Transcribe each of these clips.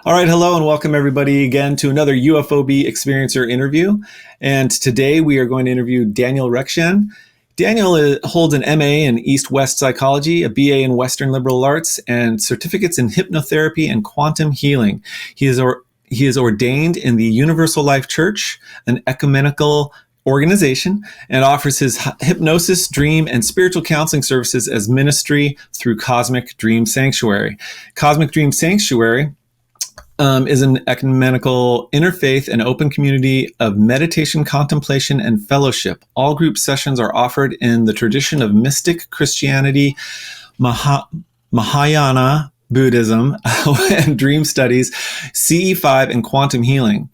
All right, hello and welcome everybody again to another UFOB experiencer interview. And today we are going to interview Daniel Rekshan. Daniel holds an MA in East-West psychology, a BA in Western liberal arts, and certificates in hypnotherapy and quantum healing. He is ordained in the Universal Life Church, an ecumenical organization, and offers his hypnosis, dream, and spiritual counseling services as ministry through Cosmic Dream Sanctuary. Cosmic Dream Sanctuary is an ecumenical interfaith and open community of meditation, contemplation, and fellowship. All group sessions are offered in the tradition of mystic Christianity, Mahayana Buddhism, and dream studies, CE5, and quantum healing.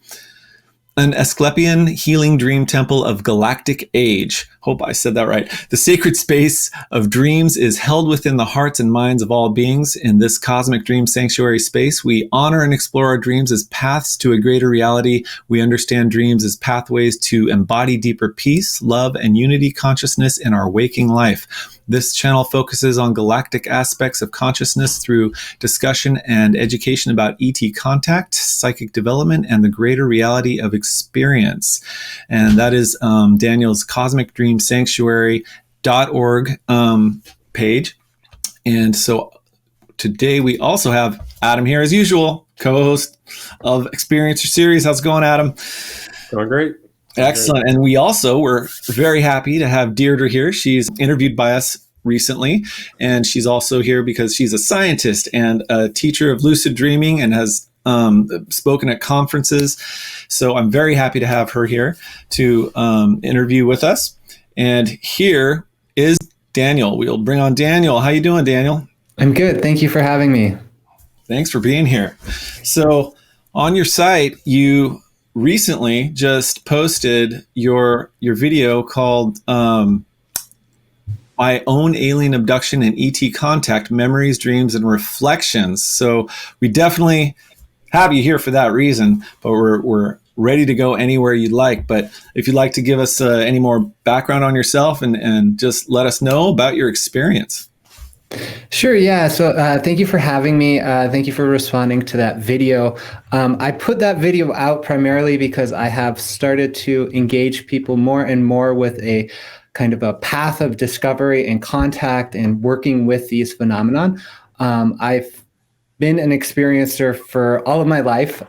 An Asclepion healing dream temple of Galactic Age. Hope I said that right. The sacred space of dreams is held within the hearts and minds of all beings. In this cosmic dream sanctuary space, we honor and explore our dreams as paths to a greater reality. We understand dreams as pathways to embody deeper peace, love, and unity consciousness in our waking life. This channel focuses on galactic aspects of consciousness through discussion and education about ET contact, psychic development, and the greater reality of experience. And that is Daniel's cosmicdreamsanctuary.org page. And so today we also have Adam here as usual, co-host of Experiencer Series. How's it going, Adam? Going great. Excellent. And we also were very happy to have Deirdre here. She's interviewed by us recently, and she's also here because she's a scientist and a teacher of lucid dreaming and has spoken at conferences. So I'm very happy to have her here to interview with us. And here is Daniel. We'll bring on Daniel. How you doing, Daniel? I'm good. Thank you for having me. Thanks for being here. So on your site, you recently just posted your video called My Own Alien Abduction and ET Contact, Memories, Dreams, and Reflections. So we definitely have you here for that reason, but we're ready to go anywhere you'd like. But if you'd like to give us any more background on yourself and just let us know about your experience. Sure. Yeah. So thank you for having me. Thank you for responding to that video. I put that video out primarily because I have started to engage people more and more with a kind of a path of discovery and contact and working with these phenomenon. I've been an experiencer for all of my life.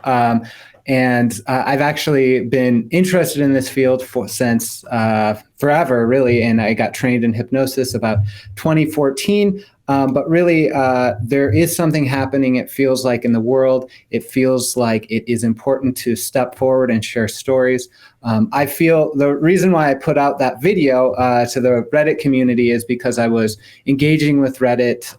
And I've actually been interested in this field since forever, really. And I got trained in hypnosis about 2014. But really, there is something happening, it feels like, in the world. It feels like it is important to step forward and share stories. I feel the reason why I put out that video to the Reddit community is because I was engaging with Reddit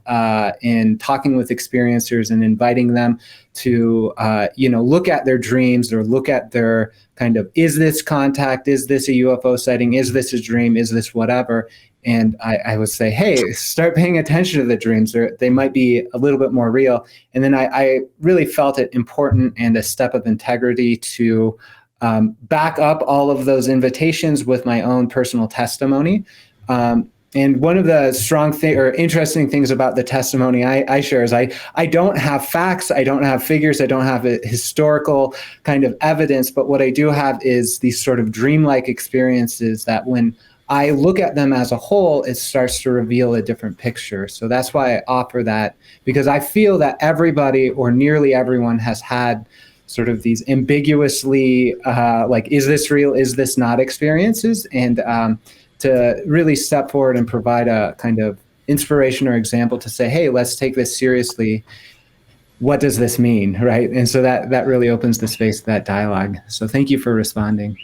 and talking with experiencers and inviting them to, look at their dreams or look at their kind of, is this contact? Is this a UFO sighting? Is this a dream? Is this whatever? And I would say, hey, start paying attention to the dreams. They might be a little bit more real. And then I really felt it important and a step of integrity to back up all of those invitations with my own personal testimony. And one of the interesting things about the testimony I share is I don't have facts, I don't have figures, I don't have a historical kind of evidence, but what I do have is these sort of dreamlike experiences that when I look at them as a whole, it starts to reveal a different picture. So that's why I offer that, because I feel that everybody or nearly everyone has had sort of these ambiguously, is this real, is this not experiences? And to really step forward and provide a kind of inspiration or example to say, hey, let's take this seriously. What does this mean, right? And so that really opens the space to that dialogue. So thank you for responding.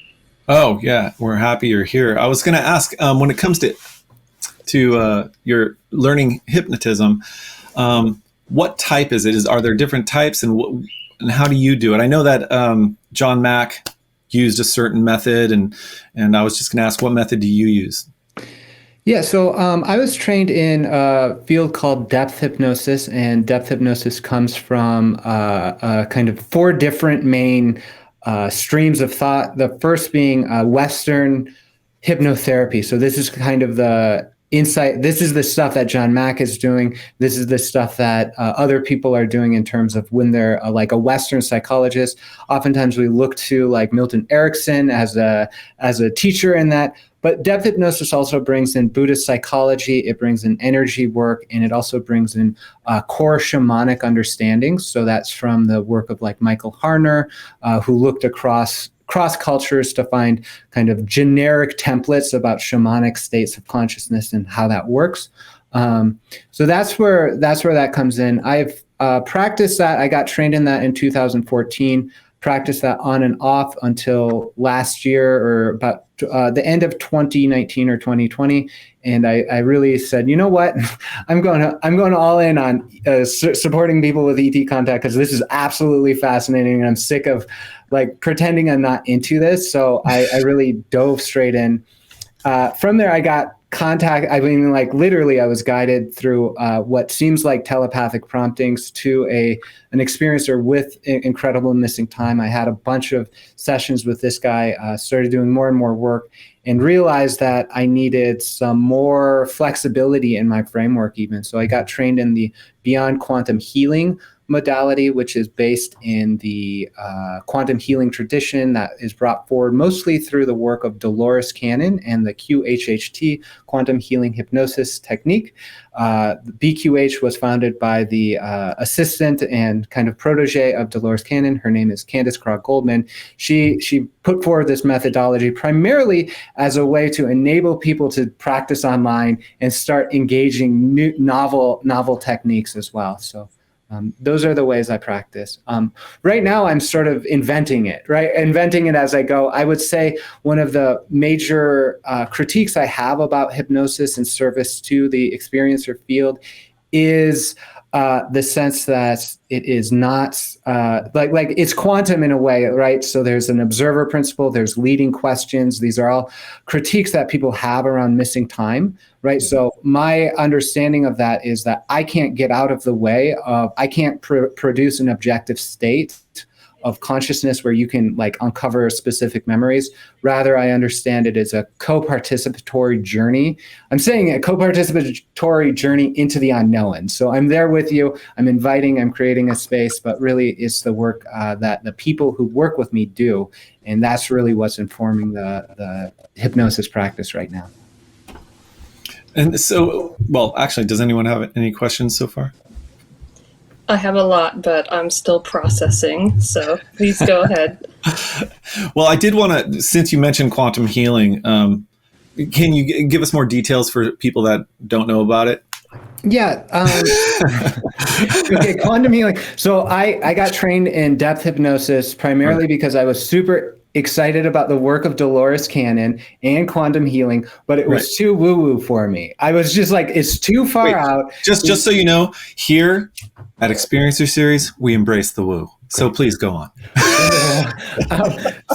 Oh, yeah, we're happy you're here. I was going to ask, when it comes to your learning hypnotism, what type is it? Are there different types, and how do you do it? I know that John Mack used a certain method, and I was just going to ask, what method do you use? Yeah, so I was trained in a field called depth hypnosis, and depth hypnosis comes from kind of 4 different main streams of thought. The first being Western hypnotherapy. So this is kind of the insight. This is the stuff that John Mack is doing. This is the stuff that other people are doing in terms of when they're like a Western psychologist. Oftentimes we look to like Milton Erickson as a teacher in that. But depth hypnosis also brings in Buddhist psychology, it brings in energy work, and it also brings in core shamanic understandings. So that's from the work of like Michael Harner, who looked across cultures to find kind of generic templates about shamanic states of consciousness and how that works. So that's where that comes in. I've practiced that. I got trained in that in 2014. Practiced that on and off until last year, or about the end of 2019 or 2020, and I really said, you know what, I'm going all in on supporting people with ET contact, because this is absolutely fascinating, and I'm sick of like pretending I'm not into this. So I really dove straight in. From there, I got contact. I mean, like literally, I was guided through what seems like telepathic promptings to an experiencer with incredible missing time. I had a bunch of sessions with this guy, started doing more and more work, and realized that I needed some more flexibility in my framework even. So I got trained in the Beyond Quantum Healing modality, which is based in the quantum healing tradition that is brought forward mostly through the work of Dolores Cannon and the QHHT, quantum healing hypnosis technique. BQH was founded by the assistant and kind of protege of Dolores Cannon. Her name is Candace Craw-Goldman. She put forward this methodology primarily as a way to enable people to practice online and start engaging new novel techniques as well. So those are the ways I practice. Right now, I'm sort of inventing it as I go. I would say one of the major critiques I have about hypnosis in service to the experiencer field is the sense that it is not like it's quantum in a way, right? So there's an observer principle, there's leading questions. These are all critiques that people have around missing time, right? So my understanding of that is that I can't get out of the way of, I can't produce an objective state of consciousness where you can like uncover specific memories. Rather, I understand it as a co-participatory journey. I'm saying a co-participatory journey into the unknown. So I'm there with you, I'm inviting, I'm creating a space, but really it's the work that the people who work with me do. And that's really what's informing the hypnosis practice right now. And so, well, actually, does anyone have any questions so far? I have a lot, but I'm still processing, so please go ahead. Well, I did want to, since you mentioned quantum healing, can you give us more details for people that don't know about it? Yeah. Okay, quantum healing. So I got trained in depth hypnosis primarily because I was super excited about the work of Dolores Cannon and quantum healing, but it was too woo-woo for me. I was just like, it's too far out. Just so you know, here at Experiencer Series, we embrace the woo. So please go on.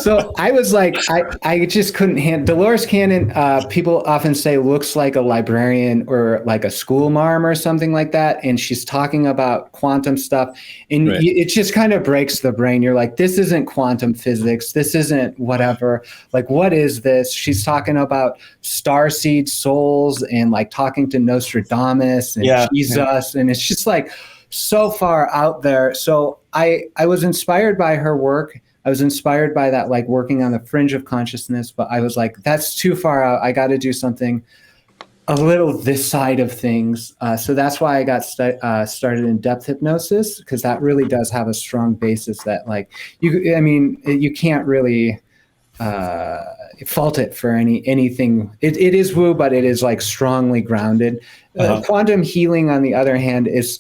So I was like, I just couldn't handle Dolores Cannon. People often say looks like a librarian or like a school marm or something like that. And she's talking about quantum stuff. And it just kind of breaks the brain. You're like, this isn't quantum physics. This isn't whatever. Like, what is this? She's talking about starseed souls and like talking to Nostradamus and Jesus. And it's just like so far out there. So I was inspired by her work. I was inspired by that, like working on the fringe of consciousness, but I was like, that's too far out. I got to do something a little this side of things. So that's why I got started in depth hypnosis, because that really does have a strong basis that like, you can't really fault it for anything. It is woo, but it is like strongly grounded. Quantum healing, on the other hand, it's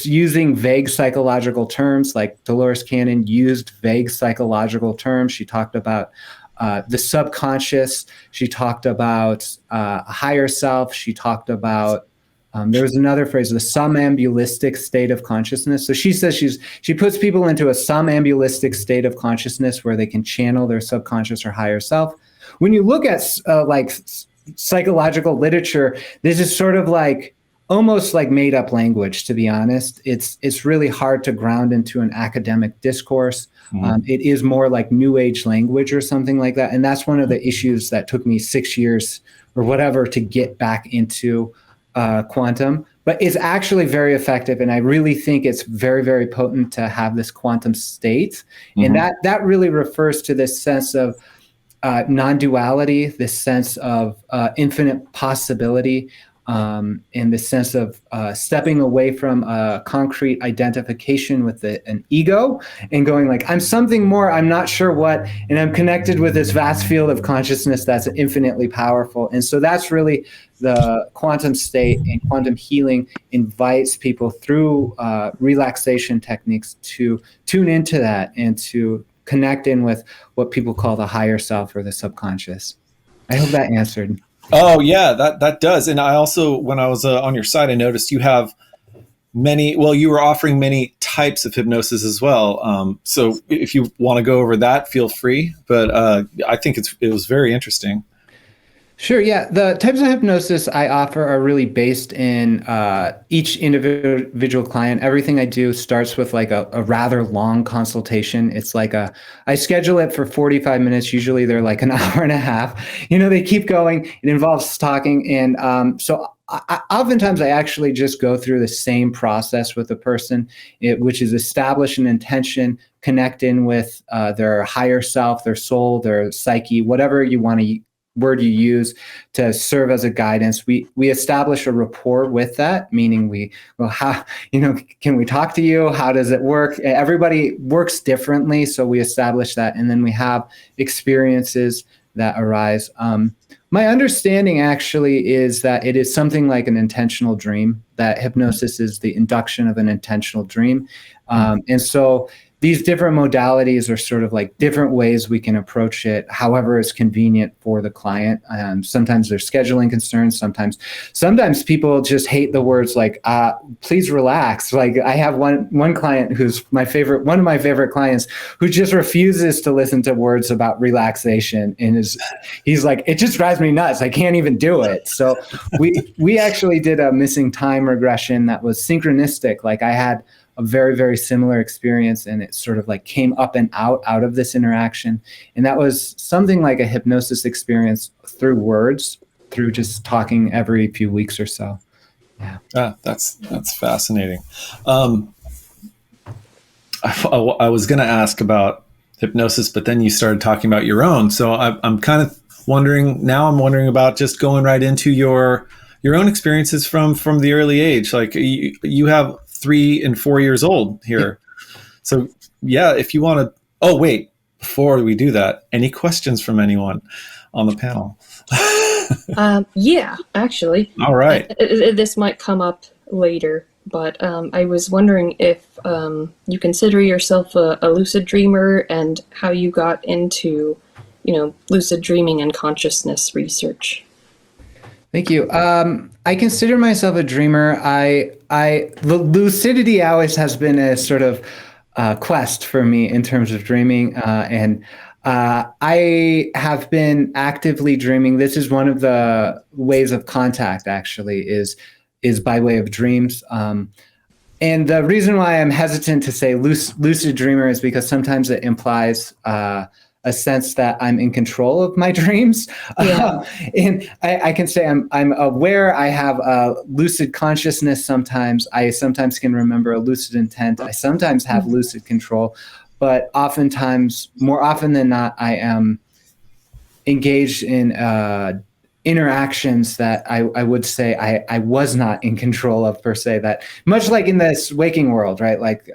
using vague psychological terms. Like Dolores Cannon used vague psychological terms. She talked about the subconscious. She talked about a higher self. She talked about, there was another phrase, the somnambulistic state of consciousness. So she says she puts people into a somnambulistic state of consciousness where they can channel their subconscious or higher self. When you look at like psychological literature, this is sort of like almost like made up language, to be honest. It's really hard to ground into an academic discourse. It is more like new age language or something like that. And that's one of the issues that took me 6 years or whatever to get back into quantum. But it's actually very effective, and I really think it's very, very potent to have this quantum state. And that really refers to this sense of non-duality, this sense of infinite possibility, and this sense of stepping away from a concrete identification with an ego and going like, I'm something more, I'm not sure what, and I'm connected with this vast field of consciousness that's infinitely powerful. And so that's really the quantum state, and quantum healing invites people through relaxation techniques to tune into that and to connect in with what people call the higher self or the subconscious. I hope that answered. Oh yeah, that does. And I also, when I was on your site, I noticed you have you were offering many types of hypnosis as well. So if you want to go over that, feel free. But I think it was very interesting. Sure. Yeah. The types of hypnosis I offer are really based in each individual client. Everything I do starts with like a rather long consultation. It's like I schedule it for 45 minutes. Usually they're like an hour and a half. They keep going. It involves talking. And so oftentimes I actually just go through the same process with a person, which is establish an intention, connect in with their higher self, their soul, their psyche, whatever you want to word you use to serve as a guidance. We establish a rapport with that, meaning can we talk to you? How does it work? Everybody works differently. So we establish that. And then we have experiences that arise. My understanding actually is that it is something like an intentional dream, that hypnosis is the induction of an intentional dream. And so these different modalities are sort of like different ways we can approach it, however is convenient for the client. Sometimes there's scheduling concerns. Sometimes people just hate the words like, please relax. Like I have one client who's one of my favorite clients, who just refuses to listen to words about relaxation. And he's like, it just drives me nuts. I can't even do it. So we actually did a missing time regression that was synchronistic. Like I had a very, very similar experience, and it sort of like came up and out of this interaction. And that was something like a hypnosis experience through words, through just talking every few weeks or so. Yeah. That's fascinating. I was going to ask about hypnosis, but then you started talking about your own. So I'm kind of wondering about just going right into your own experiences from the early age. Like you have 3 and 4 years old here. So yeah, if you want to, before we do that, any questions from anyone on the panel? Yeah, actually. All right. This might come up later, but I was wondering if you consider yourself a lucid dreamer, and how you got into, lucid dreaming and consciousness research. Thank you. I consider myself a dreamer. The lucidity always has been a sort of quest for me in terms of dreaming, and I have been actively dreaming. This is one of the ways of contact, actually, is by way of dreams. And the reason why I'm hesitant to say lucid dreamer is because sometimes it implies a sense that I'm in control of my dreams. Yeah. And I can say I'm aware. I have a lucid consciousness sometimes. I sometimes can remember a lucid intent. I sometimes have lucid control, but oftentimes, more often than not, I am engaged in interactions that I would say I was not in control of, per se, that much like in this waking world, right? Like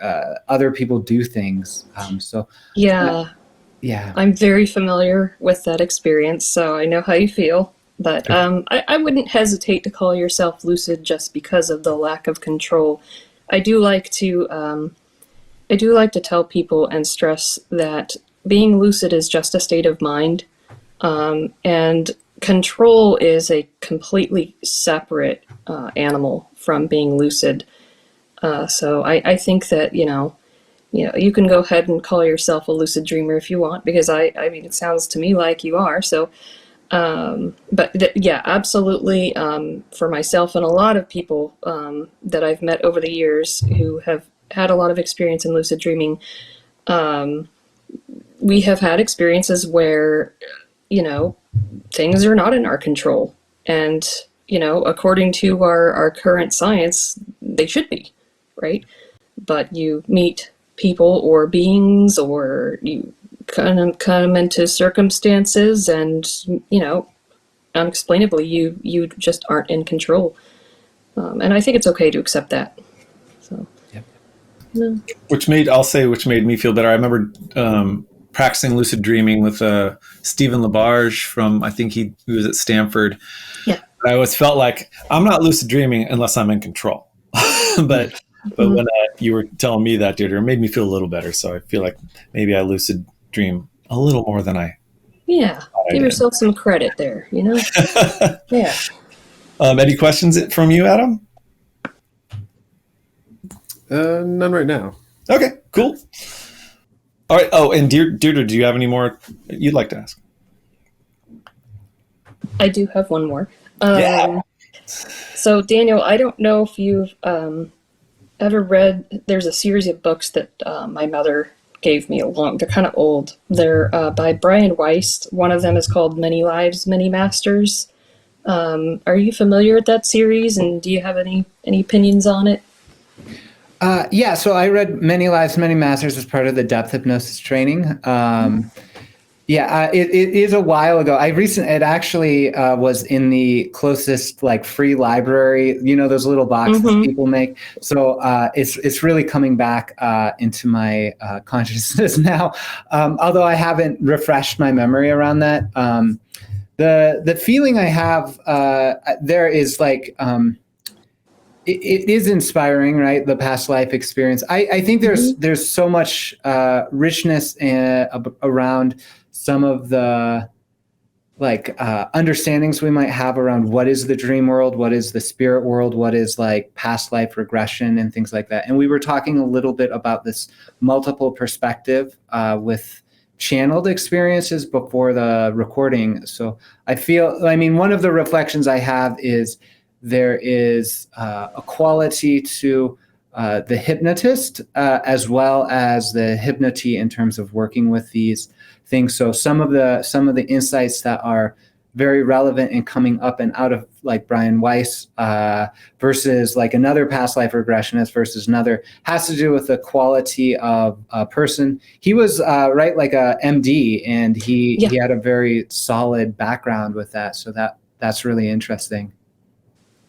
other people do things. Yeah. I'm very familiar with that experience, so I know how you feel. But I wouldn't hesitate to call yourself lucid just because of the lack of control. I do like to tell people and stress that being lucid is just a state of mind, and control is a completely separate animal from being lucid. So I think that you can go ahead and call yourself a lucid dreamer if you want, because I mean, it sounds to me like you are. So, yeah, absolutely. For myself and a lot of people that I've met over the years who have had a lot of experience in lucid dreaming, we have had experiences where, things are not in our control. And, according to our current science, they should be, right? But you meet people or beings, or you kind of come into circumstances, and, unexplainably, you just aren't in control. And I think it's okay to accept that. So, Yep. yeah. Which made me feel better. I remember practicing lucid dreaming with Stephen LaBarge from, I think he was at Stanford. Yeah. I always felt like I'm not lucid dreaming unless I'm in control. but when you were telling me that, Deirdre, it made me feel a little better. So I feel like maybe I lucid dream a little more than I. Yeah. Give yourself some credit there, Yeah. Any questions from you, Adam? None right now. Okay, cool. All right. Oh, and Deirdre, do you have any more you'd like to ask? I do have one more. Yeah. So, Daniel, I don't know if you've ever read, there's a series of books that my mother gave me they're kind of old. They're by Brian Weiss. One of them is called Many Lives, Many Masters. Are you familiar with that series, and do you have any opinions on it? Yeah, so I read Many Lives, Many Masters as part of the depth hypnosis training. It is a while ago. It actually was in the closest free library, those little boxes people make. So it's really coming back into my consciousness now. Although I haven't refreshed my memory around that. The feeling I have there is it is inspiring, right? The past life experience. I think there's so much richness around some of the understandings we might have around what is the dream world, what is the spirit world, what is past life regression and things like that. And we were talking a little bit about this multiple perspective with channeled experiences before the recording. So one of the reflections I have is there is a quality to the hypnotist as well as the hypnotee in terms of working with these things. So some of the insights that are very relevant and coming up and out of Brian Weiss versus another past life regressionist versus another has to do with the quality of a person. He was a MD, and he had a very solid background with that. So that's really interesting.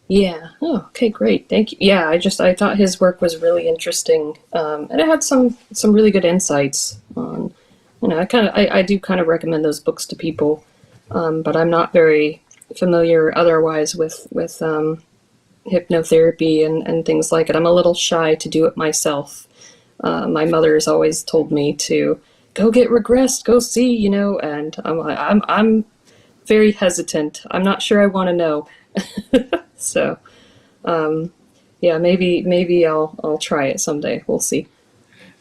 Yeah. Oh, okay, great. Thank you. Yeah, I thought his work was really interesting, and it had some really good insights on. I do kind of recommend those books to people, but I'm not very familiar otherwise with hypnotherapy and things like it. I'm a little shy to do it myself. My mother has always told me to go get regressed, go see, and I'm very hesitant. I'm not sure I want to know. So, maybe I'll try it someday. We'll see.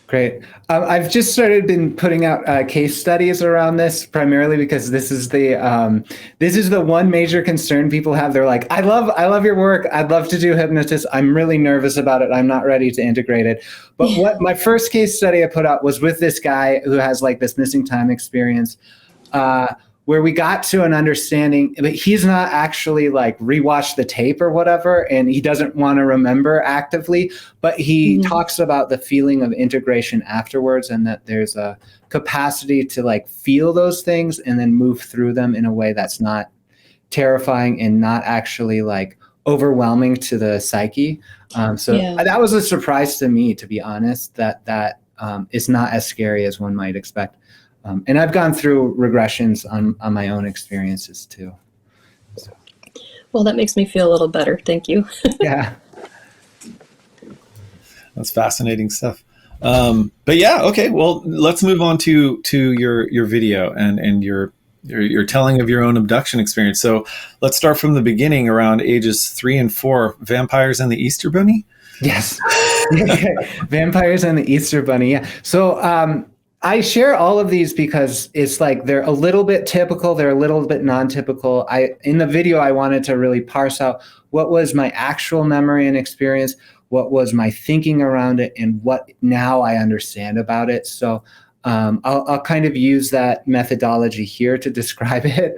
Great. I've just been putting out case studies around this primarily because this is the one major concern people have. They're like, I love your work. I'd love to do hypnosis. I'm really nervous about it. I'm not ready to integrate it. But what my first case study I put out was with this guy who has this missing time experience, where we got to an understanding that he's not actually rewatched the tape or whatever, and he doesn't want to remember actively, but he talks about the feeling of integration afterwards, and that there's a capacity to feel those things and then move through them in a way that's not terrifying and not actually overwhelming to the psyche. That was a surprise to me, to be honest, that is not as scary as one might expect. And I've gone through regressions on my own experiences too. So. Well, that makes me feel a little better. Thank you. Yeah. That's fascinating stuff. But yeah, okay. Well, let's move on to your video and your telling of your own abduction experience. So let's start from the beginning, around ages 3 and 4. Vampires and the Easter Bunny. Yes. Vampires and the Easter Bunny. Yeah. So I share all of these because it's they're a little bit typical, they're a little bit non-typical. In the video, I wanted to really parse out what was my actual memory and experience, what was my thinking around it, and what now I understand about it. So I'll kind of use that methodology here to describe it.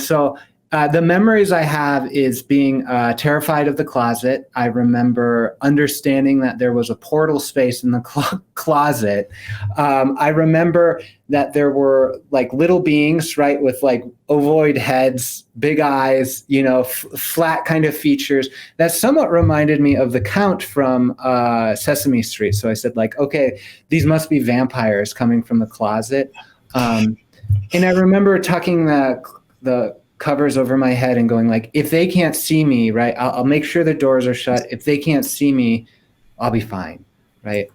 So The memories I have is being terrified of the closet. I remember understanding that there was a portal space in the closet. I remember that there were like little beings, right, with like ovoid heads, big eyes, flat kind of features. That somewhat reminded me of the Count from Sesame Street. So I said, like, okay, these must be vampires coming from the closet. And I remember tucking the covers over my head and going like, if they can't see me, right, I'll make sure the doors are shut. If they can't see me, I'll be fine, right?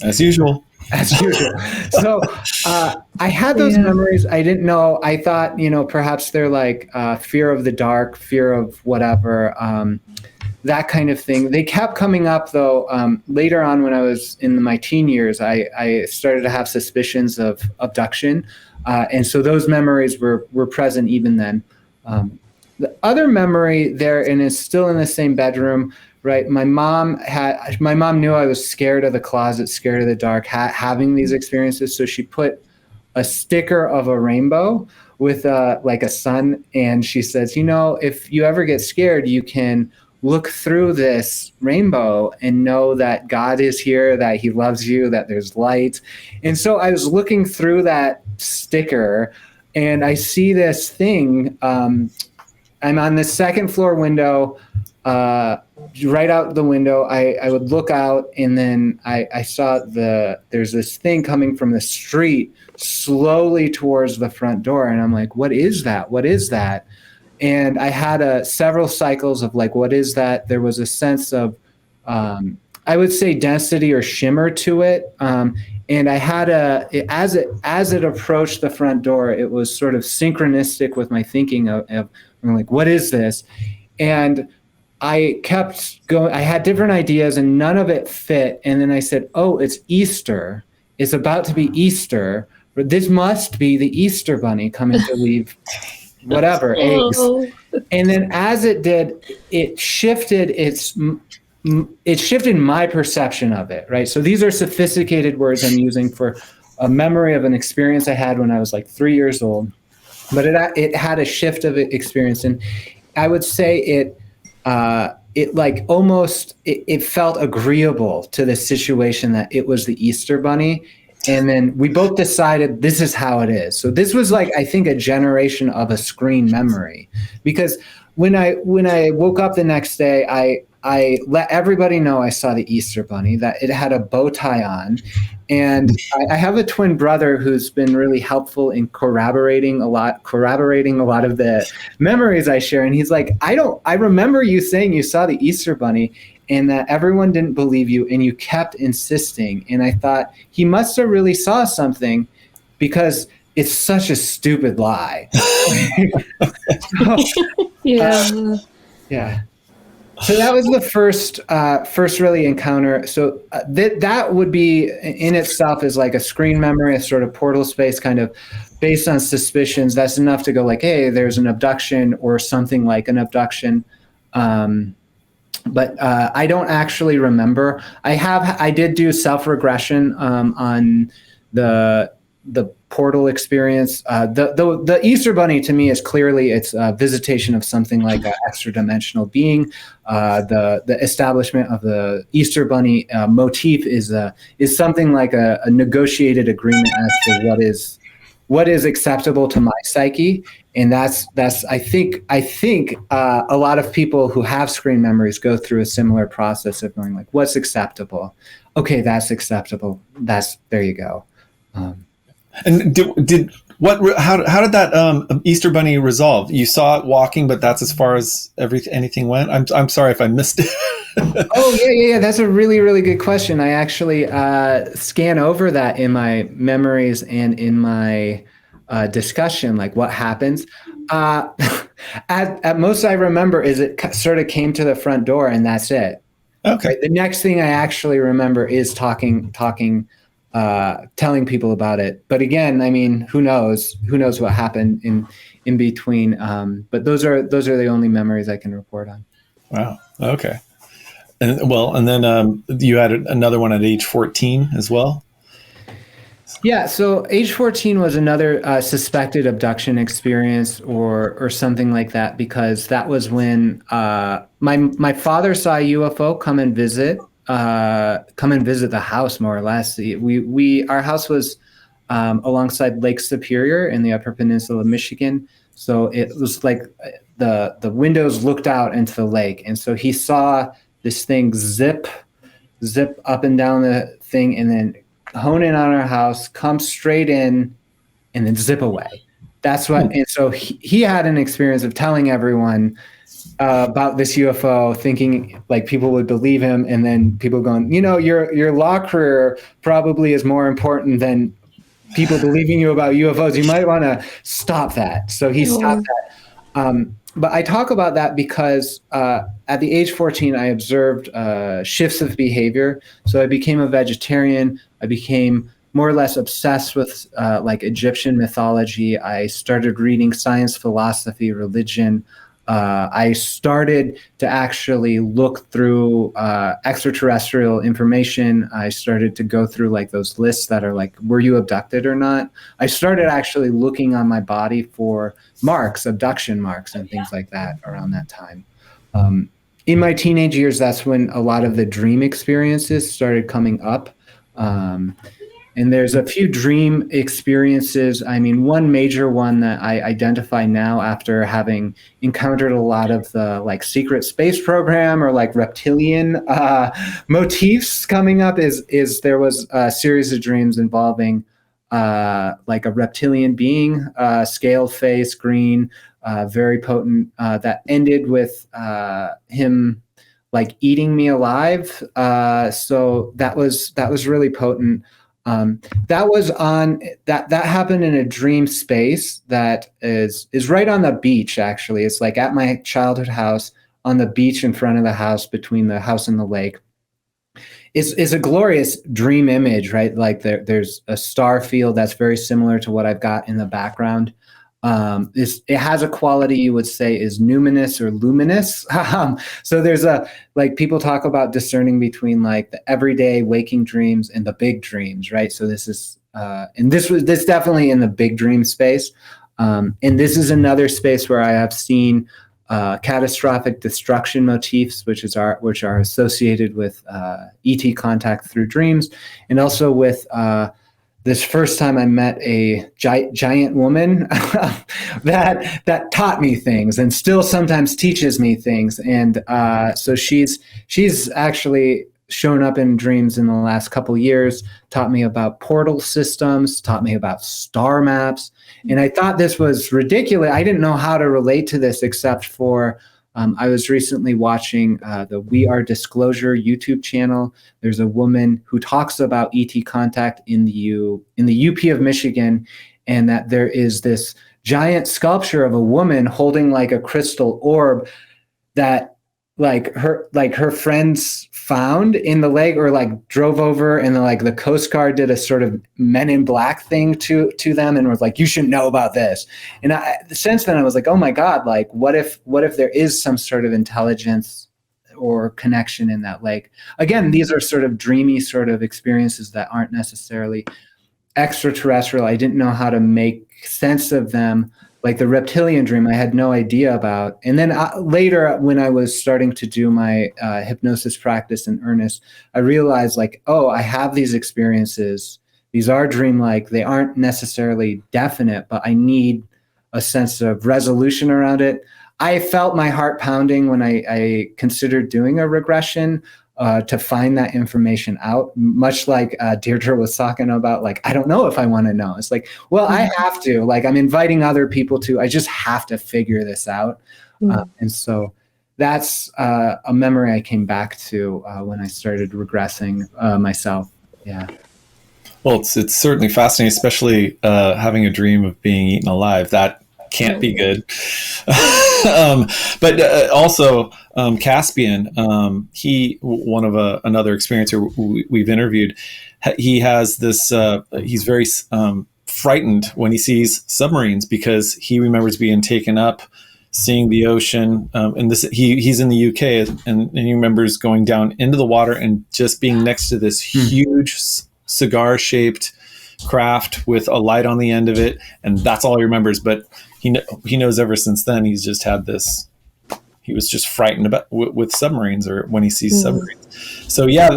As usual. As usual. So I had those memories. I didn't know. I thought, perhaps they're like fear of the dark, fear of whatever, that kind of thing. They kept coming up, though. Later on, when I was in my teen years, I started to have suspicions of abduction. And so those memories were present even then. The other memory there, and it's still in the same bedroom, right? My mom knew I was scared of the closet, scared of the dark, having these experiences. So she put a sticker of a rainbow with like a sun. And she says, if you ever get scared, you can look through this rainbow and know that God is here, that he loves you, that there's light. And so I was looking through that sticker and I see this thing. I'm on the second floor window, right out the window. I would look out and then I saw there's this thing coming from the street slowly towards the front door. And I'm like, what is that? What is that? And I had several cycles of like, what is that? There was a sense of, I would say, density or shimmer to it. And I had as it approached the front door, it was sort of synchronistic with my thinking of like, what is this? And I kept going. I had different ideas and none of it fit. And then I said, oh, it's Easter. It's about to be Easter. But this must be the Easter bunny coming to leave whatever eggs. And then as it did, it shifted my perception of it, right? So these are sophisticated words I'm using for a memory of an experience I had when I was like 3 years old, but it had a shift of experience. And I would say it felt agreeable to the situation that it was the Easter bunny. And then we both decided this is how it is. So this was like, I think, a generation of a screen memory, because when I woke up the next day, I let everybody know I saw the Easter bunny, that it had a bow tie on. And I have a twin brother who's been really helpful in corroborating a lot of the memories I share. And he's like, I remember you saying you saw the Easter bunny and that everyone didn't believe you and you kept insisting. And I thought he must have really saw something because it's such a stupid lie. Yeah. Yeah. So that was the first really encounter. So that would be in itself is like a screen memory, a sort of portal space kind of based on suspicions. That's enough to go like, hey, there's an abduction or something like an abduction. But I don't actually remember. I did do self-regression on the portal experience. The Easter bunny to me is clearly it's a visitation of something like an extra dimensional being. The establishment of the Easter bunny motif is something like a negotiated agreement as to what is acceptable to my psyche. And that's I think a lot of people who have screen memories go through a similar process of going like, what's acceptable? Okay, that's acceptable. There you go. And how did that Easter bunny resolve? You saw it walking, but that's as far as anything went. I'm sorry if I missed it. Oh yeah. That's a really, really good question. I actually scan over that in my memories and in my discussion, like what happens. At most I remember is it sort of came to the front door and that's it. Okay. Right? The next thing I actually remember is talking, telling people about it. But again, I mean, who knows what happened in between. But those are the only memories I can report on. Wow. Okay. And then you had another one at age 14 as well. Yeah, so age 14 was another suspected abduction experience or something like that, because that was when my father saw a UFO come and visit the house, more or less. Our house was alongside Lake Superior in the Upper Peninsula of Michigan, so it was like the windows looked out into the lake, and so he saw this thing zip up and down the thing, and then hone in on our house, come straight in, and then zip away. That's what. And so he had an experience of telling everyone about this UFO, thinking like people would believe him, and then people going, your law career probably is more important than people believing you about UFOs. You might want to stop that. So he stopped that. But I talk about that because at the age 14, I observed shifts of behavior. So I became a vegetarian. I became more or less obsessed with like Egyptian mythology. I started reading science, philosophy, religion. I started to actually look through extraterrestrial information. I started to go through like those lists that are like, were you abducted or not? I started actually looking on my body for marks, abduction marks and things like that around that time. In my teenage years, that's when a lot of the dream experiences started coming up. And there's a few dream experiences. I mean, one major one that I identify now after having encountered a lot of the like secret space program or like reptilian motifs coming up is there was a series of dreams involving like a reptilian being, scaled face, green, very potent, that ended with him like eating me alive. So that was really potent. That was on that happened in a dream space that is right on the beach. Actually, it's like at my childhood house on the beach in front of the house, between the house and the lake. Is a glorious dream image, right? Like there's a star field that's very similar to what I've got in the background. It has a quality you would say is numinous or luminous. So there's like people talk about discerning between like the everyday waking dreams and the big dreams, right? So this is, and this definitely in the big dream space. And this is another space where I have seen catastrophic destruction motifs, which are associated with ET contact through dreams, and also with this first time I met a giant woman that taught me things and still sometimes teaches me things. And so she's actually shown up in dreams in the last couple years, taught me about portal systems, taught me about star maps. And I thought this was ridiculous. I didn't know how to relate to this except for I was recently watching the We Are Disclosure YouTube channel. There's a woman who talks about ET contact in the UP of Michigan, and that there is this giant sculpture of a woman holding like a crystal orb that her friends found in the lake, or like drove over, and the Coast Guard did a sort of Men in Black thing to them and was like, you should know about this. And since then I was like, oh my God, like what if there is some sort of intelligence or connection in that lake? Again, these are sort of dreamy sort of experiences that aren't necessarily extraterrestrial. I didn't know how to make sense of them. Like the reptilian dream, I had no idea about. And then later, when I was starting to do my hypnosis practice in earnest, I realized like, oh, I have these experiences. These are dreamlike. They aren't necessarily definite, but I need a sense of resolution around it. I felt my heart pounding when I considered doing a regression to find that information out, much like Deirdre was talking about, like, I don't know if I want to know. It's like, well, I have to, like, I'm inviting other people to, I just have to figure this out. And so that's a memory I came back to when I started regressing myself. Yeah. Well, it's certainly fascinating, especially having a dream of being eaten alive. That can't be good. But also Caspian, one of another experiencer we've interviewed, he has this, he's very frightened when he sees submarines because he remembers being taken up, seeing the ocean, and he's in the UK, and he remembers going down into the water and just being next to this huge cigar-shaped craft with a light on the end of it, and that's all he remembers. But he knows ever since then he's just had this. He was just frightened about with submarines, or when he sees submarines. So yeah,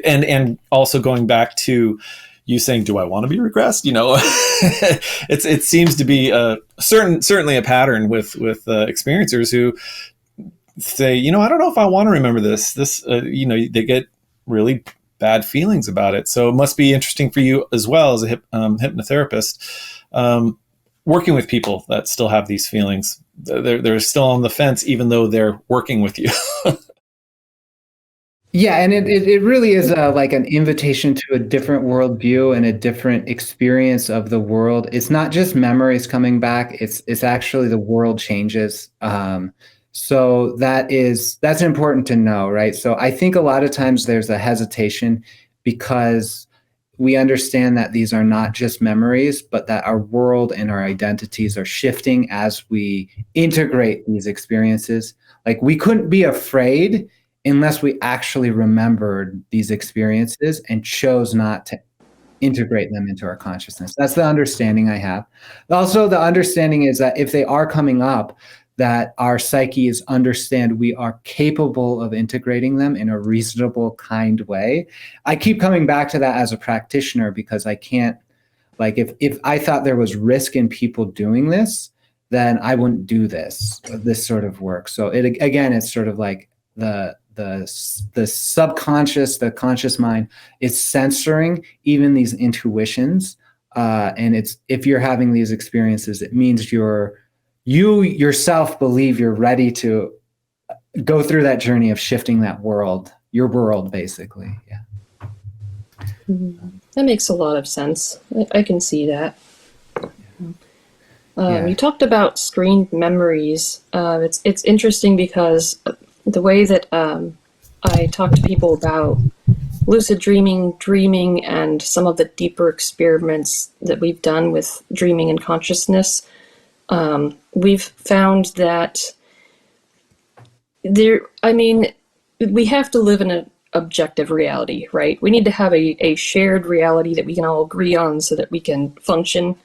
and also going back to you saying, "Do I want to be regressed?" It seems to be certainly a pattern with experiencers who say, I don't know if I want to remember this. They get really bad feelings about it. So it must be interesting for you as well as a hypnotherapist, working with people that still have these feelings. They're still on the fence, even though they're working with you. Yeah, and it really is like an invitation to a different worldview and a different experience of the world. It's not just memories coming back; it's actually the world changes. So that's important to know, right? So I think a lot of times there's a hesitation because we understand that these are not just memories, but that our world and our identities are shifting as we integrate these experiences. Like, we couldn't be afraid unless we actually remembered these experiences and chose not to integrate them into our consciousness. That's the understanding I have. Also, the understanding is that if they are coming up, that our psyches understand we are capable of integrating them in a reasonable, kind way. I keep coming back to that as a practitioner because I can't, like, if I thought there was risk in people doing this, then I wouldn't do this sort of work. So it's sort of like the subconscious, the conscious mind is censoring even these intuitions. And if you're having these experiences, it means you yourself believe you're ready to go through that journey of shifting that world, your world, basically. Yeah. That makes a lot of sense. I can see that. You talked about screened memories. It's interesting because the way that I talk to people about lucid dreaming, and some of the deeper experiments that we've done with dreaming and consciousness, we've found that we have to live in an objective reality, right? We need to have a shared reality that we can all agree on so that we can function.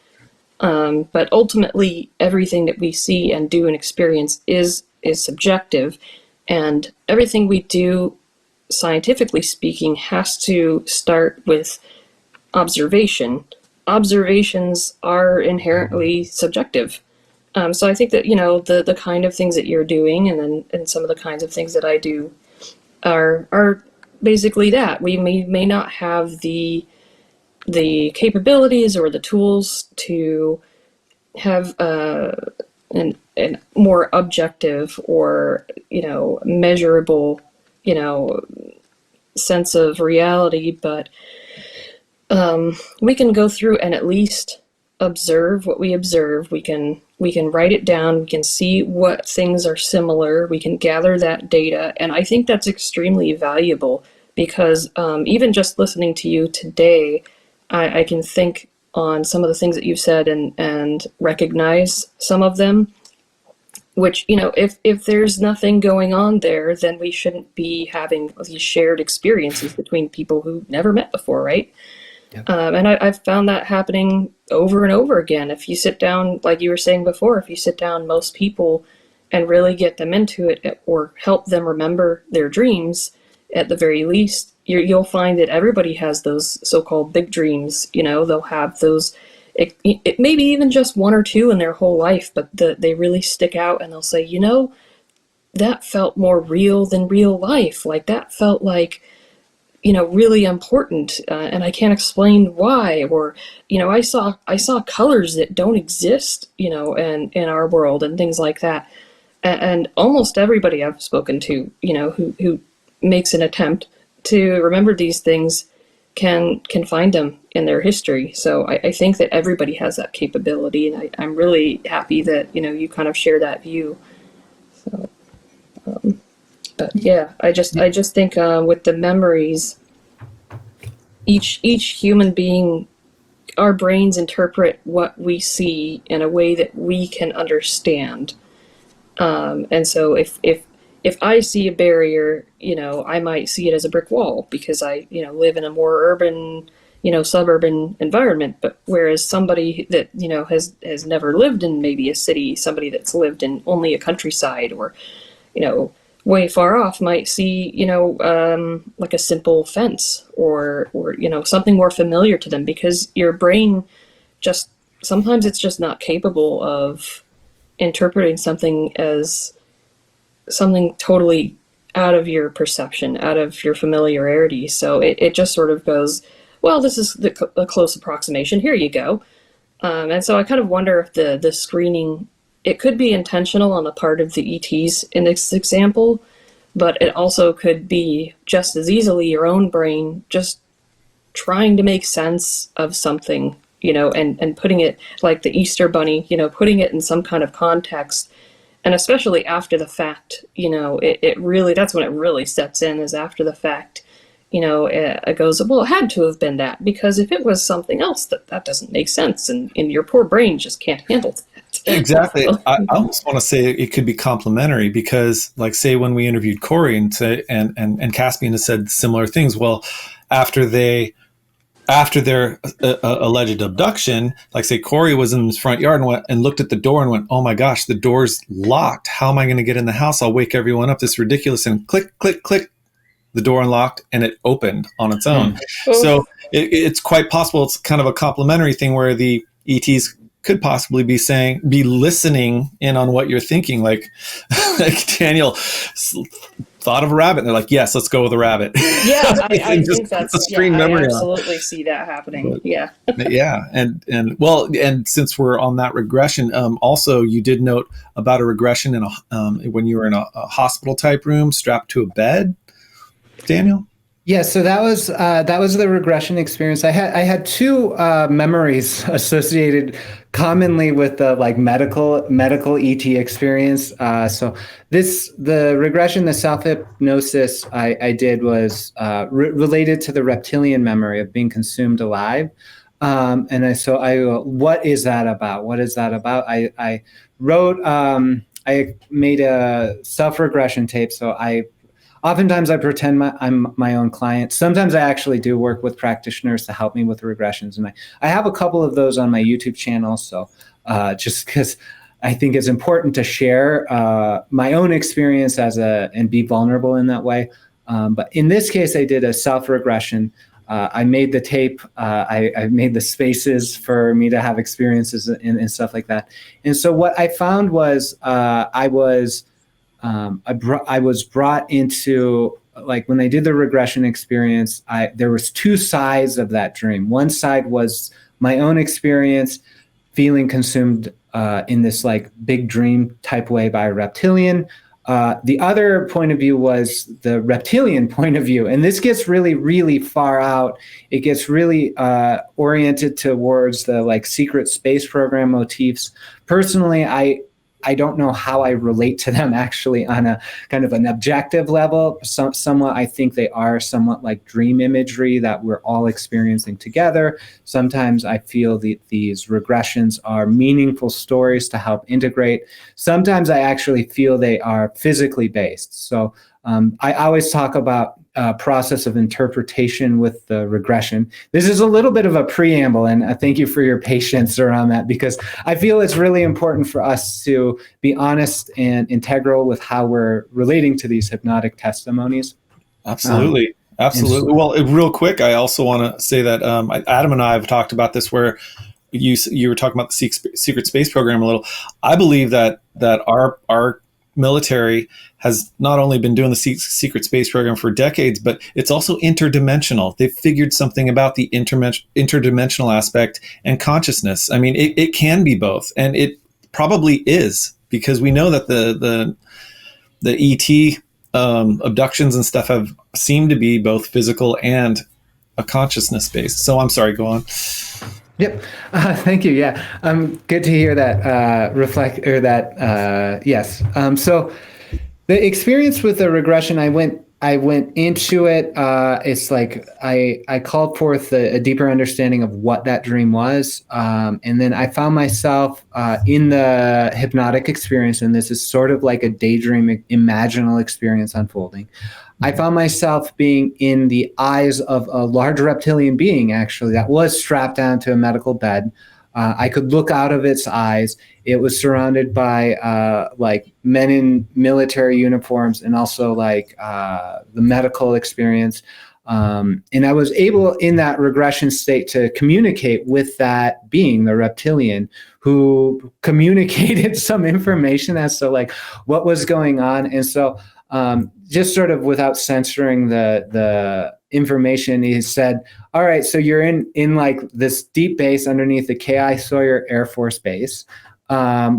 But ultimately, everything that we see and do and experience is subjective, and everything we do, scientifically speaking, has to start with observation. Observations are inherently subjective. So I think that, the kind of things that you're doing and some of the kinds of things that I do are basically that. We may not have the capabilities or the tools to have an more objective or, measurable, sense of reality, but we can go through and at least observe what we observe. We can write it down. We can see what things are similar. We can gather that data. And I think that's extremely valuable because even just listening to you today, I can think on some of the things that you've said and recognize some of them, which, if there's nothing going on there, then we shouldn't be having these shared experiences between people who never met before, right? Yep. And I've found that happening over and over again. If you sit down, like you were saying before, if you sit down most people and really get them into it or help them remember their dreams, at the very least, you'll find that everybody has those so-called big dreams. They'll have those, it maybe even just one or two in their whole life, but they really stick out, and they'll say, that felt more real than real life. Like, that felt like, really important, and I can't explain why. Or, I saw colors that don't exist, in our world, and things like that. And almost everybody I've spoken to, who makes an attempt to remember these things can find them in their history. So I think that everybody has that capability, and I'm really happy that you kind of share that view. So, but yeah, I just think with the memories, each human being, our brains interpret what we see in a way that we can understand. And so if I see a barrier, I might see it as a brick wall because I, live in a more urban, suburban environment. But whereas somebody that, has never lived in maybe a city, somebody that's lived in only a countryside or, way far off might see, like a simple fence or, something more familiar to them, because your brain sometimes it's just not capable of interpreting something as something totally out of your perception, out of your familiarity. So it just sort of goes, well, this is a close approximation. Here you go. And so I kind of wonder if the screening, it could be intentional on the part of the ETs in this example, but it also could be just as easily your own brain just trying to make sense of something, and putting it like the Easter bunny, putting it in some kind of context. And especially after the fact, it really, that's when it really sets in, is after the fact. It goes, well, it had to have been that, because if it was something else, that doesn't make sense, and your poor brain just can't handle that. Exactly. I almost want to say it could be complementary, because, like, say when we interviewed Corey and Caspian has said similar things. Well, after their alleged abduction, like, say Corey was in his front yard and looked at the door and went, "Oh my gosh, the door's locked. How am I going to get in the house? I'll wake everyone up. This is ridiculous." And click, click, click. The door unlocked and it opened on its own. So it's quite possible it's kind of a complementary thing where the ETs could possibly be listening in on what you're thinking. Like Daniel thought of a rabbit and they're like, yes, let's go with a rabbit. Yeah, I think that's a string memory. I absolutely see that happening. But, yeah. Yeah. And since we're on that regression, also you did note about a regression when you were in a hospital type room strapped to a bed. Daniel? Yeah, so that was the regression experience. I had two memories associated commonly with the medical ET experience. So the regression, the self hypnosis I did was related to the reptilian memory of being consumed alive. What is that about? What is that about? I wrote, I made a self regression tape. So oftentimes I pretend I'm my own client. Sometimes I actually do work with practitioners to help me with regressions. And I have a couple of those on my YouTube channel. So just because I think it's important to share my own experience and be vulnerable in that way. But in this case, I did a self-regression. I made the tape. I made the spaces for me to have experiences and stuff like that. And so what I found was I was brought into, like, when I did the regression experience, there was two sides of that dream. One side was my own experience feeling consumed in this like big dream type way by a reptilian. The other point of view was the reptilian point of view. And this gets really, really far out. It gets really oriented towards the like secret space program motifs. Personally, I don't know how I relate to them actually on a kind of an objective level. Somewhat, I think they are somewhat like dream imagery that we're all experiencing together. Sometimes I feel these regressions are meaningful stories to help integrate. Sometimes I actually feel they are physically based. So I always talk about process of interpretation with the regression. This is a little bit of a preamble, and thank you for your patience around that, because I feel it's really important for us to be honest and integral with how we're relating to these hypnotic testimonies. Absolutely. Absolutely. Well, real quick, I also want to say that Adam and I have talked about this, where you were talking about the secret space program a little. I believe that our military has not only been doing the secret space program for decades, but it's also interdimensional. They've figured something about the interdimensional aspect and consciousness. I mean, it can be both, and it probably is, because we know that the ET abductions and stuff have seemed to be both physical and a consciousness based. So I'm sorry, go on. Yep. Thank you. Yeah. Good to hear that yes. So the experience with the regression, I went into it. It's like I called forth a deeper understanding of what that dream was. And then I found myself in the hypnotic experience. And this is sort of like a daydream, imaginal experience unfolding. I found myself being in the eyes of a large reptilian being, actually, that was strapped down to a medical bed. I could look out of its eyes. It was surrounded by like men in military uniforms and also like the medical experience. And I was able in that regression state to communicate with that being, the reptilian, who communicated some information as to like what was going on. And so just sort of without censoring the information, he said, all right, so you're in like this deep base underneath the K.I. Sawyer Air Force Base,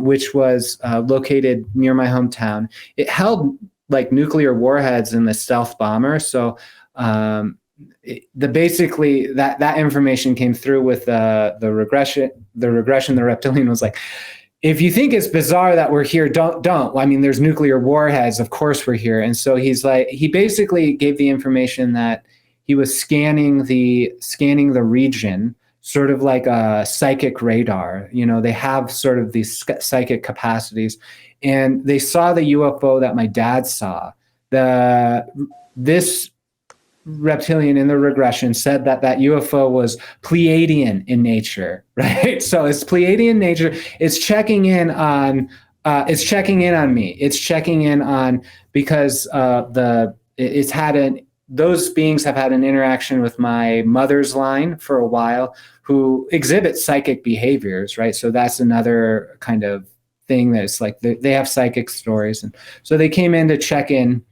which was located near my hometown. It held like nuclear warheads in the stealth bomber. So basically that information came through with the regression. The reptilian was like, if you think it's bizarre that we're here, don't. I mean, there's nuclear warheads. Of course we're here. And so he basically gave the information that he was scanning the region, sort of like a psychic radar. You know, they have sort of these psychic capacities, and they saw the UFO that my dad saw. This reptilian in the regression said that UFO was Pleiadian in nature, right? So it's Pleiadian nature. It's checking in on me. It's checking in on because those beings have had an interaction with my mother's line for a while, who exhibit psychic behaviors, right? So that's another kind of thing that's like they have psychic stories, and so they came in to check in.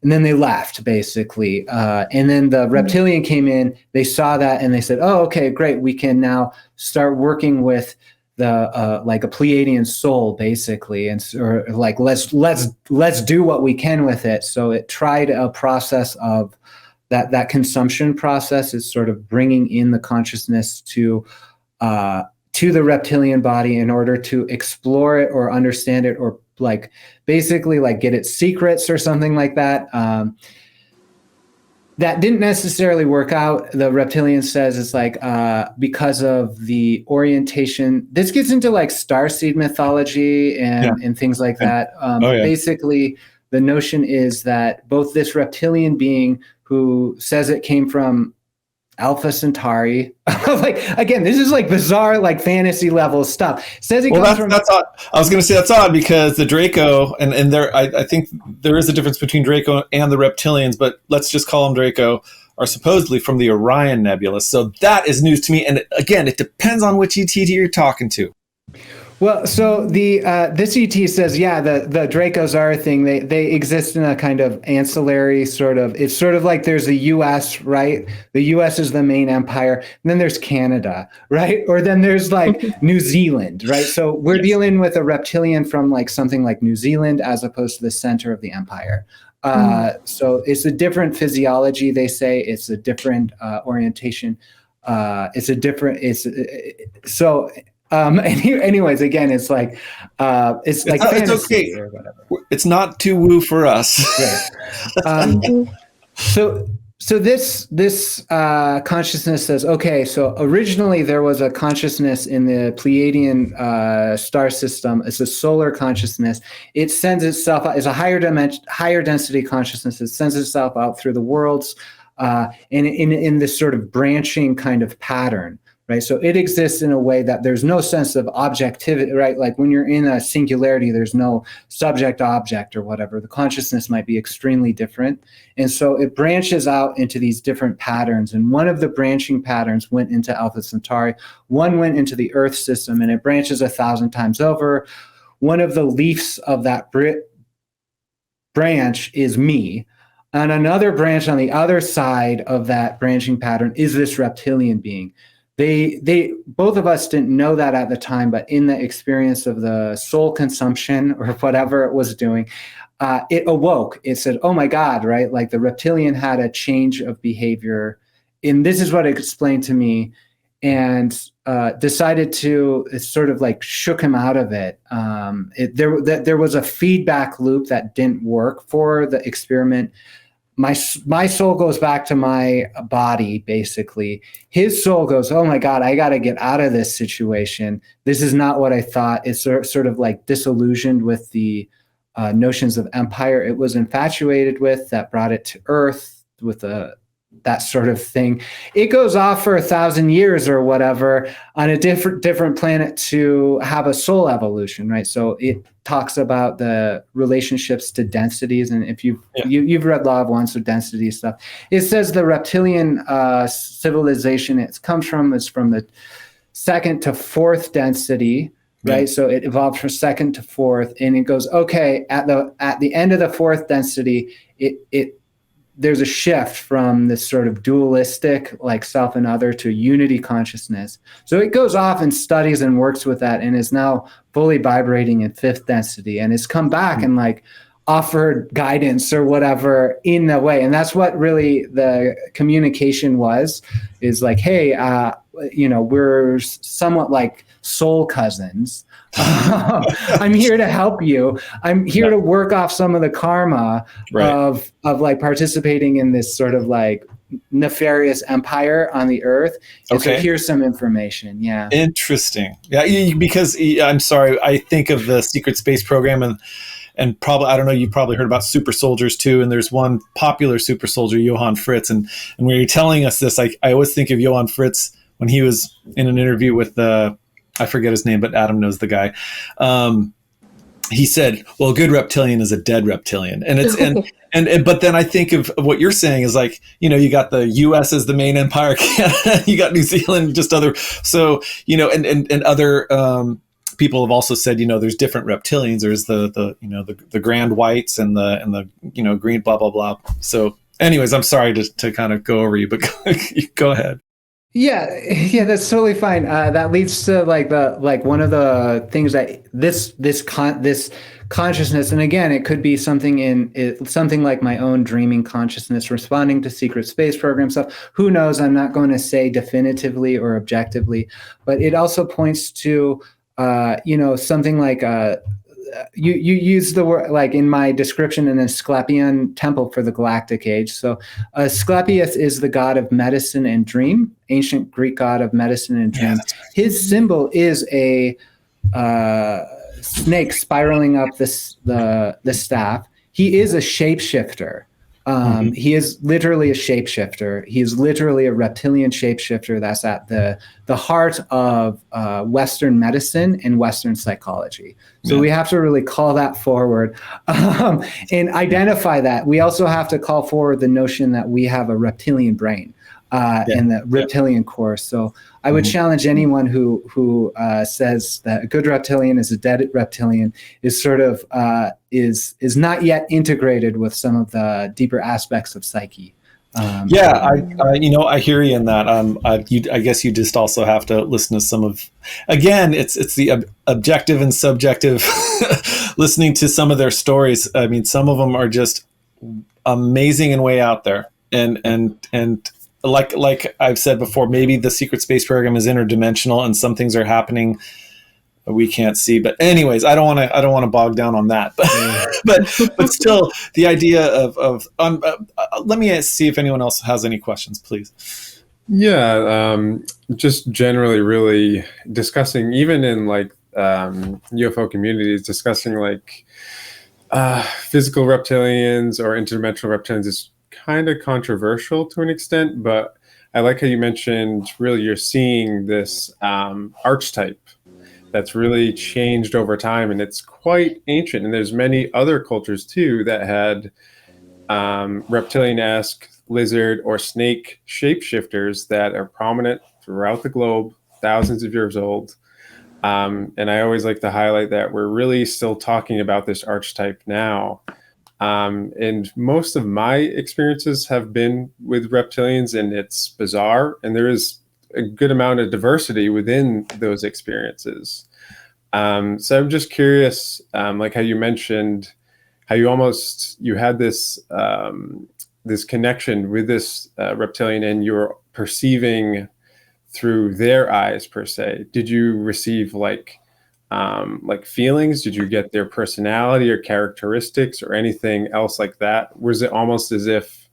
And then they left, basically. And then the reptilian came in, they saw that, and they said, oh, okay, great. We can now start working with the like a Pleiadian soul, basically. And or like, let's do what we can with it. So it tried a process of that consumption process is sort of bringing in the consciousness to the reptilian body in order to explore it or understand it, or like basically like get its secrets or something like that. That didn't necessarily work out. The reptilian says it's like because of the orientation. This gets into like starseed mythology and things like that. Basically, the notion is that both this reptilian being who says it came from Alpha Centauri, like again, this is like bizarre, like fantasy level stuff. Says it comes from. That's odd. I was going to say that's odd because the Draco and there, I think there is a difference between Draco and the reptilians, but let's just call them Draco, are supposedly from the Orion Nebula. So that is news to me. And again, it depends on which ET you're talking to. Well, so this ET says, yeah, the Dracos are a thing. They exist in a kind of ancillary sort of. It's sort of like there's the U.S., right? The U.S. is the main empire, and then there's Canada, right? Or then there's like New Zealand, right? So we're dealing with a reptilian from like something like New Zealand as opposed to the center of the empire. So it's a different physiology. They say it's a different orientation. Anyways, again, it's like it's okay. Or whatever. It's not too woo for us. Right. So this consciousness says, okay, so originally there was a consciousness in the Pleiadian star system. It's a solar consciousness. It sends itself out as a higher density consciousness. It sends itself out through the worlds in this sort of branching kind of pattern. Right. So it exists in a way that there's no sense of objectivity, right? Like when you're in a singularity, there's no subject object or whatever. The consciousness might be extremely different. And so it branches out into these different patterns. And one of the branching patterns went into Alpha Centauri. One went into the Earth system, and it branches 1,000 times over. One of the leaves of that branch is me. And another branch on the other side of that branching pattern is this reptilian being. They both of us didn't know that at the time, but in the experience of the soul consumption or whatever it was doing, it awoke. It said, oh my God, right? Like the reptilian had a change of behavior. And this is what it explained to me, and decided to, it sort of like shook him out of it. There was a feedback loop that didn't work for the experiment. My soul goes back to my body, basically. His soul goes, oh my God, I got to get out of this situation. This is not what I thought. It's sort of like disillusioned with the notions of empire it was infatuated with that brought it to Earth with that sort of thing. It goes off for 1,000 years or whatever on a different planet to have a soul evolution, right? So it talks about the relationships to densities, and if you've read Law of One, so density stuff. It says the reptilian civilization it comes from is from the 2nd to 4th density, right? Yeah. So it evolved from 2nd to 4th, and it goes okay at the end of the 4th density, there's a shift from this sort of dualistic, like self and other, to unity consciousness. So it goes off and studies and works with that, and is now fully vibrating in 5th density, and it's come back and like offered guidance or whatever in the way. And that's what really the communication is like, hey, we're somewhat like soul cousins. I'm here to help you. I'm here to work off some of the karma of like participating in this sort of like nefarious empire on the earth. And so here's some information. Yeah. Interesting. Yeah. Because I'm sorry, I think of the secret space program and probably, I don't know, you probably heard about super soldiers too. And there's one popular super soldier, Johann Fritz. And when you're telling us this, I always think of Johann Fritz when he was in an interview with I forget his name, but Adam knows the guy. He said, well, a good reptilian is a dead reptilian. And it's, but then I think of what you're saying is like, you got the US as the main empire, Canada, you got New Zealand, just other, so, and other, people have also said, there's different reptilians. There's the grand whites and the green, blah, blah, blah. So anyways, I'm sorry to kind of go over you, but go ahead. Yeah, that's totally fine. That leads to one of the things that this consciousness, and again, it could be something like my own dreaming consciousness responding to secret space program stuff. Who knows? I'm not going to say definitively or objectively, but it also points to something like you use the word, like in my description, an Asclepion temple for the Galactic Age. So Asclepius is the god of medicine and dream, ancient Greek god of medicine and dream. Yeah. His symbol is a snake spiraling up the staff. He is a shapeshifter. He is literally a shapeshifter. He is literally a reptilian shapeshifter that's at the heart of Western medicine and Western psychology. So we have to really call that forward and identify that. We also have to call forward the notion that we have a reptilian brain and the reptilian core. So I would challenge anyone who says that a good reptilian is a dead reptilian is sort of is not yet integrated with some of the deeper aspects of psyche. I hear you in that. I guess you just also have to listen to some of, again, it's the objective and subjective listening to some of their stories. I mean, some of them are just amazing and way out there. And like I've said before, maybe the secret space program is interdimensional and some things are happening we can't see. But anyways, I don't want to bog down on that. But still, the idea of let me see if anyone else has any questions, please. Yeah, just generally, really discussing, even in like UFO communities, discussing like physical reptilians or interdimensional reptilians is kind of controversial to an extent. But I like how you mentioned, really, you're seeing this archetype that's really changed over time, and it's quite ancient. And there's many other cultures too that had reptilian-esque lizard or snake shapeshifters that are prominent throughout the globe, thousands of years old. And I always like to highlight that we're really still talking about this archetype now. And most of my experiences have been with reptilians, and it's bizarre. And there is a good amount of diversity within those experiences. So I'm just curious, like how you mentioned, how you had this this connection with this reptilian, and you're perceiving through their eyes per se. Did you receive like feelings? Did you get their personality or characteristics or anything else like that? Was it almost as if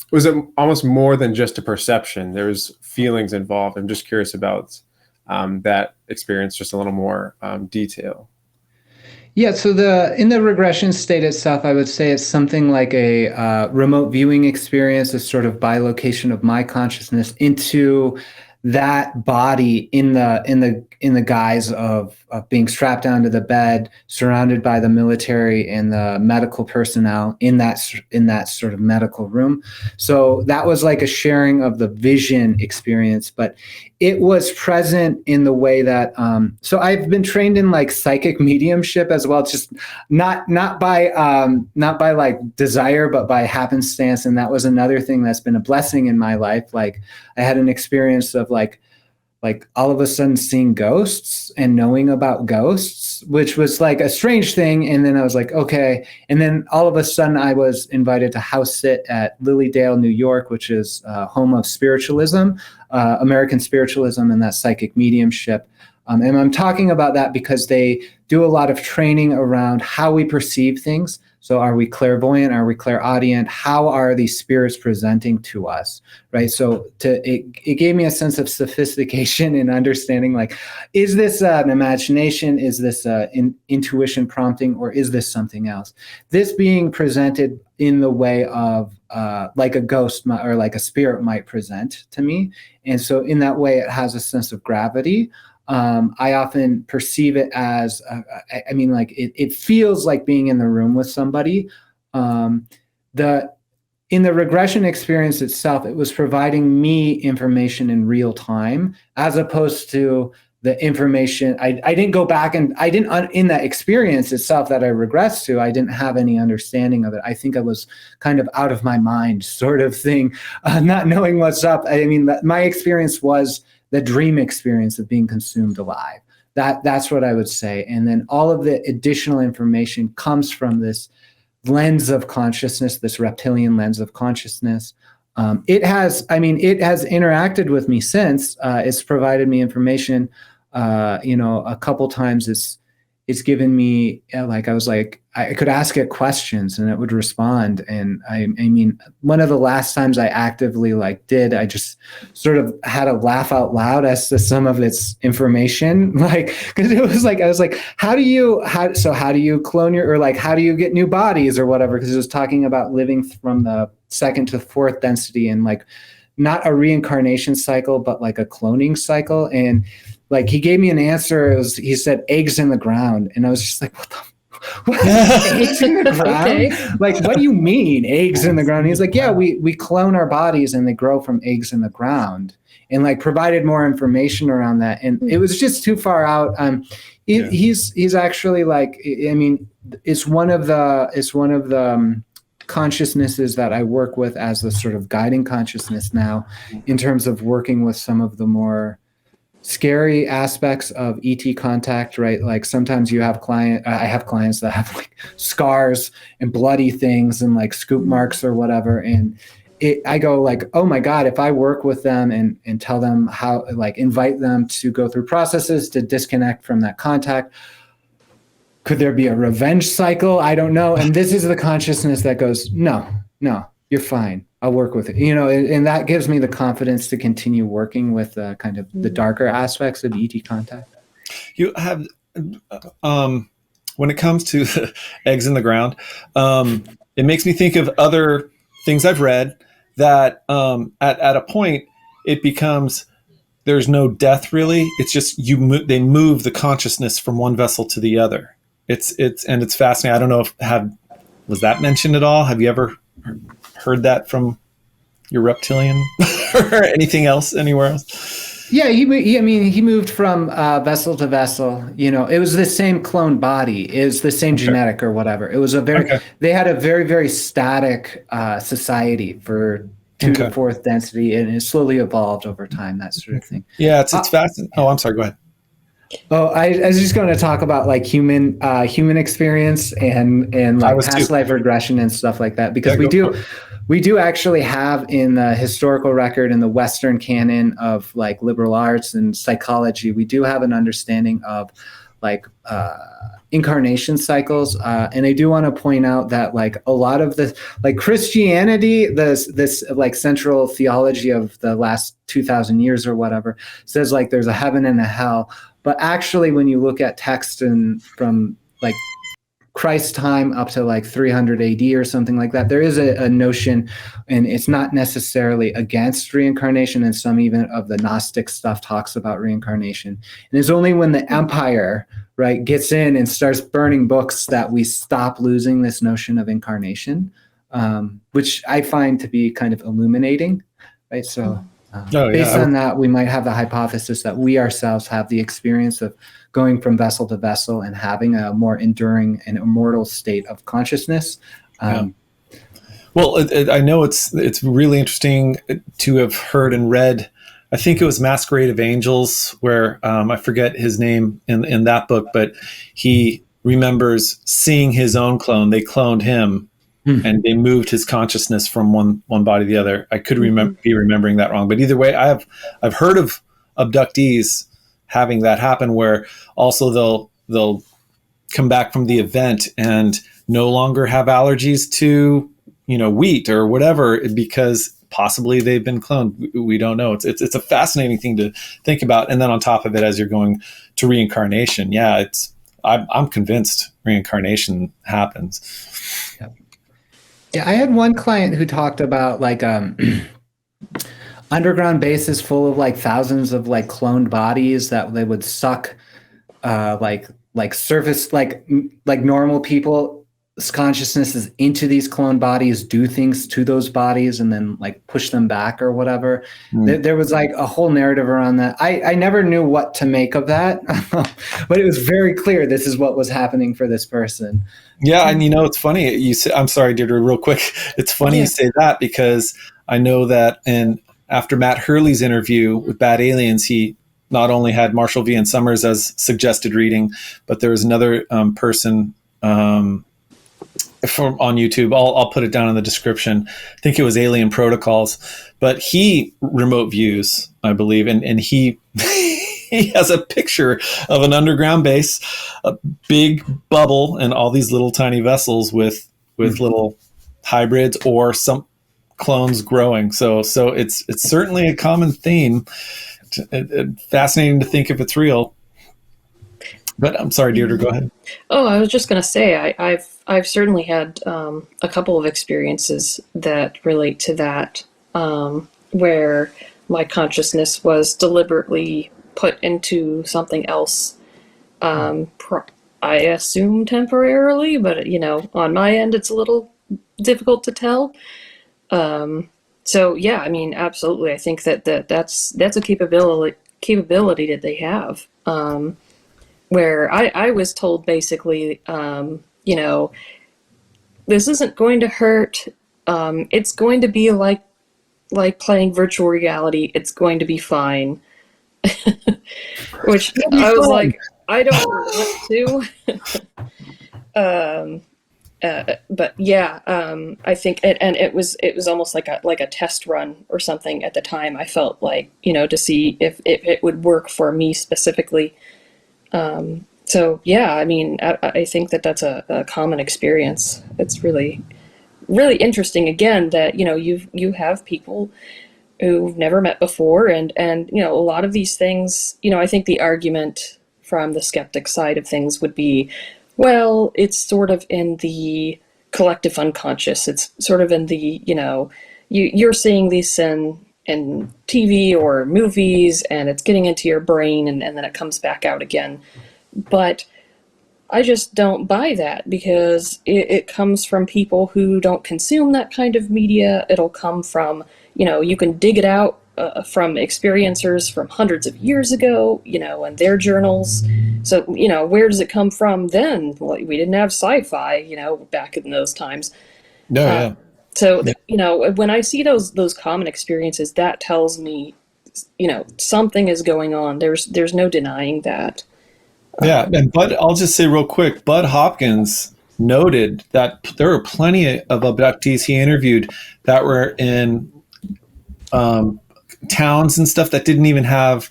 was it almost more than just a perception? There was feelings involved. I'm just curious about that experience, just a little more detail. Yeah, so in the regression state itself, I would say it's something like a remote viewing experience, a sort of bilocation of my consciousness into that body in the guise of being strapped down to the bed, surrounded by the military and the medical personnel in that sort of medical room. So that was like a sharing of the vision experience, but it was present in the way that so I've been trained in like psychic mediumship as well, just not by like desire, but by happenstance. And that was another thing that's been a blessing in my life. Like I had an experience of like all of a sudden seeing ghosts and knowing about ghosts, which was like a strange thing. And then I was like, okay. And then all of a sudden I was invited to house sit at Lilydale, New York, which is home of spiritualism, American spiritualism, and that psychic mediumship. And I'm talking about that because they do a lot of training around how we perceive things. So are we clairvoyant? Are we clairaudient? How are these spirits presenting to us, right? So it gave me a sense of sophistication and understanding, like, is this an imagination? Is this intuition prompting? Or is this something else? This being presented in the way of like a ghost or like a spirit might present to me. And so in that way, it has a sense of gravity. I often perceive it as, I mean, like it feels like being in the room with somebody. In the regression experience itself, it was providing me information in real time, as opposed to the information. I didn't go back and I didn't, in that experience itself that I regressed to, I didn't have any understanding of it. I think I was kind of out of my mind sort of thing, not knowing what's up. I mean, my experience was the dream experience of being consumed alive. That's what I would say. And then all of the additional information comes from this lens of consciousness, this reptilian lens of consciousness. It has interacted with me since. It's provided me information, a couple times. It's given me, like, I was like, I could ask it questions and it would respond. And I mean, one of the last times I actively I just sort of had a laugh out loud as to some of its information. Like, cause it was like, I was like, how do you clone how do you get new bodies or whatever? Cause it was talking about living from the second to fourth density and like not a reincarnation cycle, but like a cloning cycle. And like, he gave me an answer. He said eggs in the ground. And I was just like, what eggs in the ground? Okay. Like, what do you mean eggs in the ground? And he's like, yeah, we clone our bodies and they grow from eggs in the ground, and like provided more information around that. And it was just too far out. He's actually like, I mean, it's one of the consciousnesses that I work with as the sort of guiding consciousness now, in terms of working with some of the more scary aspects of ET contact, right? Like sometimes I have clients that have like scars and bloody things and like scoop marks or whatever. And I go like, oh my God, if I work with them and tell them how, like invite them to go through processes to disconnect from that contact, could there be a revenge cycle? I don't know. And this is the consciousness that goes, no, you're fine. I'll work with it, and that gives me the confidence to continue working with kind of the darker aspects of ET contact. You have, when it comes to eggs in the ground, it makes me think of other things I've read that at a point it becomes, there's no death really. It's just they move the consciousness from one vessel to the other. It's fascinating. I don't know was that mentioned at all? Have you ever heard that from your reptilian or anything else anywhere else? Yeah, he moved from vessel to vessel. It was the same clone body, it was the same genetic or whatever. It was they had a very, very static society for 2 to 4th density, and it slowly evolved over time, that sort of thing. Yeah, it's fascinating. Oh, I'm sorry, go ahead. Oh, I was just going to talk about like human experience and like past life regression and stuff like that, because we do actually have in the historical record in the Western canon of like liberal arts and psychology, we do have an understanding of like incarnation cycles, and I do want to point out that like a lot of the like Christianity, this like central theology of the last 2,000 years or whatever, says like there's a heaven and a hell. But actually, when you look at text and from like Christ's time up to like 300 AD or something like that, there is a notion, and it's not necessarily against reincarnation, and some even of the Gnostic stuff talks about reincarnation. And it's only when the empire, right, gets in and starts burning books that we stop losing this notion of incarnation, which I find to be kind of illuminating, right? So based on that, we might have the hypothesis that we ourselves have the experience of going from vessel to vessel and having a more enduring and immortal state of consciousness. Well, I know it's really interesting to have heard and read. I think it was Masquerade of Angels, where I forget his name in that book, but he remembers seeing his own clone. They cloned him, and they moved his consciousness from one body to the other. I could be remembering that wrong, but either way, I've heard of abductees having that happen, where also they'll come back from the event and no longer have allergies to wheat or whatever, because possibly they've been cloned. We don't know. It's a fascinating thing to think about. And then on top of it, as you're going to reincarnation, I'm convinced reincarnation happens. Yeah, I had one client who talked about like underground bases full of like thousands of like cloned bodies that they would suck like surface like normal people's consciousnesses into these cloned bodies, do things to those bodies, and then like push them back or whatever. There was like a whole narrative around that. I never knew what to make of that, but it was very clear this is what was happening for this person. Yeah, and it's funny. I'm sorry, Deirdre, real quick. It's funny you say that, because I know that after Matt Hurley's interview with Bad Aliens, he not only had Marshall Vian Summers as suggested reading, but there was another person on YouTube. I'll put it down in the description. I think it was Alien Protocols, but he remote views, I believe, and he he has a picture of an underground base, a big bubble, and all these little tiny vessels with little hybrids or some clones growing. So it's certainly a common theme. Fascinating to think if it's real. But I'm sorry, Deirdre, go ahead. Oh, I was just going to say, I've certainly had a couple of experiences that relate to that, where my consciousness was deliberately put into something else. I assume temporarily, but on my end, it's a little difficult to tell. So yeah, I mean, absolutely. I think that's a capability that they have. Where I was told basically, this isn't going to hurt. It's going to be like playing virtual reality. It's going to be fine. Which I was like, I don't want to. But yeah, I think it was almost like a test run or something at the time. I felt like, to see if it would work for me specifically. So yeah, I mean, I think that's a common experience. It's really, really interesting again that, you have people who've never met before, and a lot of these things, I think the argument from the skeptic side of things would be, well, it's sort of in the collective unconscious. It's sort of in the, you're seeing these in TV or movies, and it's getting into your brain, and then it comes back out again. But I just don't buy that, because it comes from people who don't consume that kind of media. It'll come from, you can dig it out from experiencers from hundreds of years ago, and their journals. So, where does it come from then? Well, we didn't have sci-fi, back in those times. No, yeah. So, when I see those common experiences, that tells me, something is going on. There's no denying that. Yeah, and I'll just say real quick, Bud Hopkins noted that there were plenty of abductees he interviewed that were in towns and stuff that didn't even have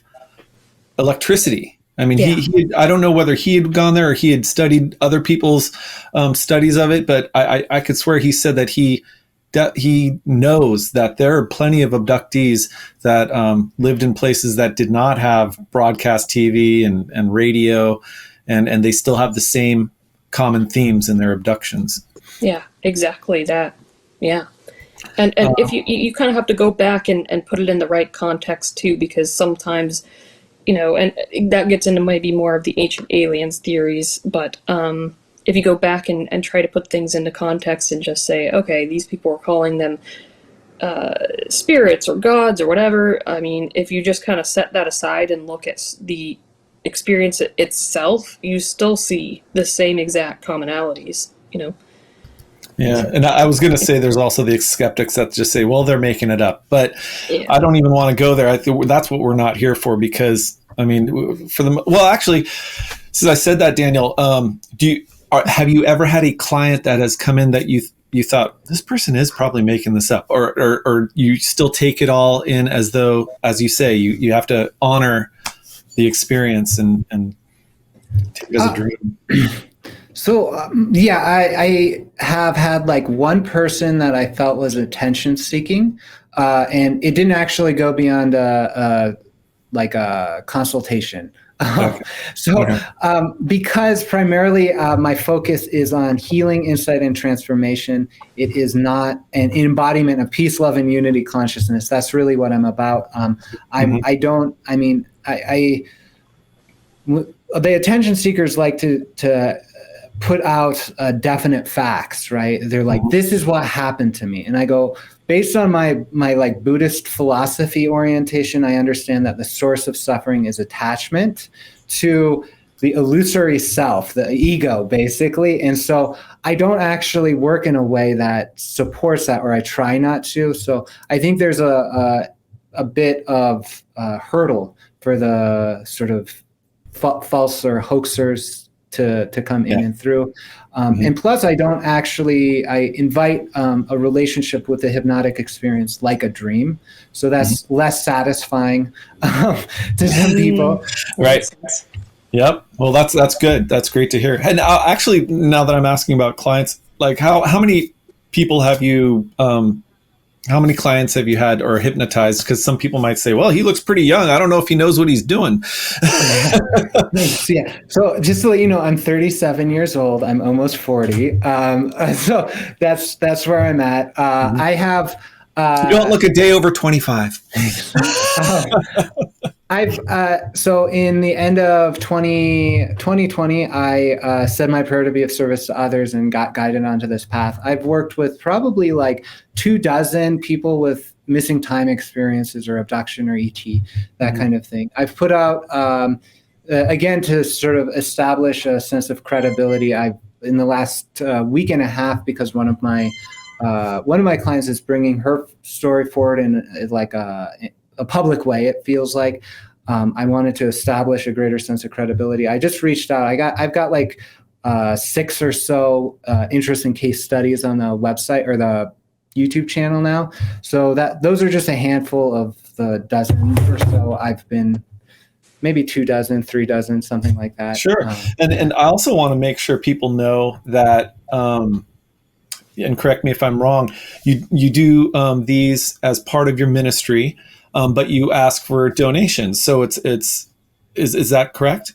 electricity. I mean, he I don't know whether he had gone there or he had studied other people's studies of it, but I could swear he said that he knows that there are plenty of abductees that lived in places that did not have broadcast TV and radio, and they still have the same common themes in their abductions. Yeah, exactly that. Yeah. And if you kind of have to go back and put it in the right context too, because sometimes, and that gets into maybe more of the ancient aliens theories, but if you go back and try to put things into context and just say, okay, these people are calling them spirits or gods or whatever, I mean, if you just kind of set that aside and look at the experience itself, you still see the same exact commonalities, Yeah, and I was going to say there's also the skeptics that just say, well, they're making it up. But yeah. I don't even want to go there. I think that's what we're not here for, because, I mean, actually, since I said that, Daniel, have you ever had a client that has come in that you thought, this person is probably making this up? Or you still take it all in as though, as you say, you have to honor the experience and take it as a dream? So, I have had like one person that I felt was attention seeking, and it didn't actually go beyond a consultation. Okay. Because primarily my focus is on healing, insight, and transformation, it is not an embodiment of peace, love, and unity consciousness. That's really what I'm about. The attention seekers like to put out definite facts, right? They're like, this is what happened to me. And I go, based on my like Buddhist philosophy orientation, I understand that the source of suffering is attachment to the illusory self, the ego, basically. And so I don't actually work in a way that supports that, or I try not to. So I think there's a bit of hurdle for the sort of false or hoaxers to come in and through. And plus, I invite a relationship with the hypnotic experience like a dream. So that's less satisfying to some people. Right. Yep. Well, that's good. That's great to hear. And actually, now that I'm asking about clients, like how many people have you, how many clients have you had or hypnotized? Because some people might say, well, he looks pretty young. I don't know if he knows what he's doing. Yeah. So just to let you know, I'm 37 years old. I'm almost 40. So that's where I'm at. I have... you don't look a day over 25. So in the end of 2020, I said my prayer to be of service to others and got guided onto this path. I've worked with probably like 24 people with missing time experiences or abduction or ET, that kind of thing. I've put out, again, to sort of establish a sense of credibility. In the last week and a half, because one of my clients is bringing her story forward in like a public way, it feels like. I wanted to establish a greater sense of credibility. I just reached out. I've got like 6 or so interesting case studies on the website or the YouTube channel now. So those are just a handful of the dozen or so I've been, maybe 24, 3 something like that. Sure. And I also want to make sure people know that, and correct me if I'm wrong, you do these as part of your ministry, but you ask for donations. So is that correct?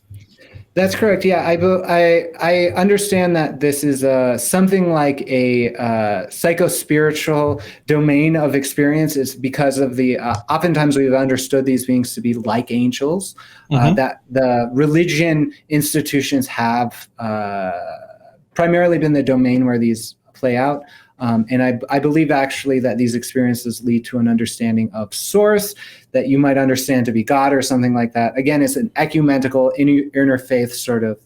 That's correct. Yeah, I understand that this is something like a psychospiritual domain of experience. It's because of the oftentimes we've understood these beings to be like angels, that the religion institutions have primarily been the domain where these play out. And I believe actually that these experiences lead to an understanding of source that you might understand to be God or something like that. Again, it's an ecumenical interfaith sort of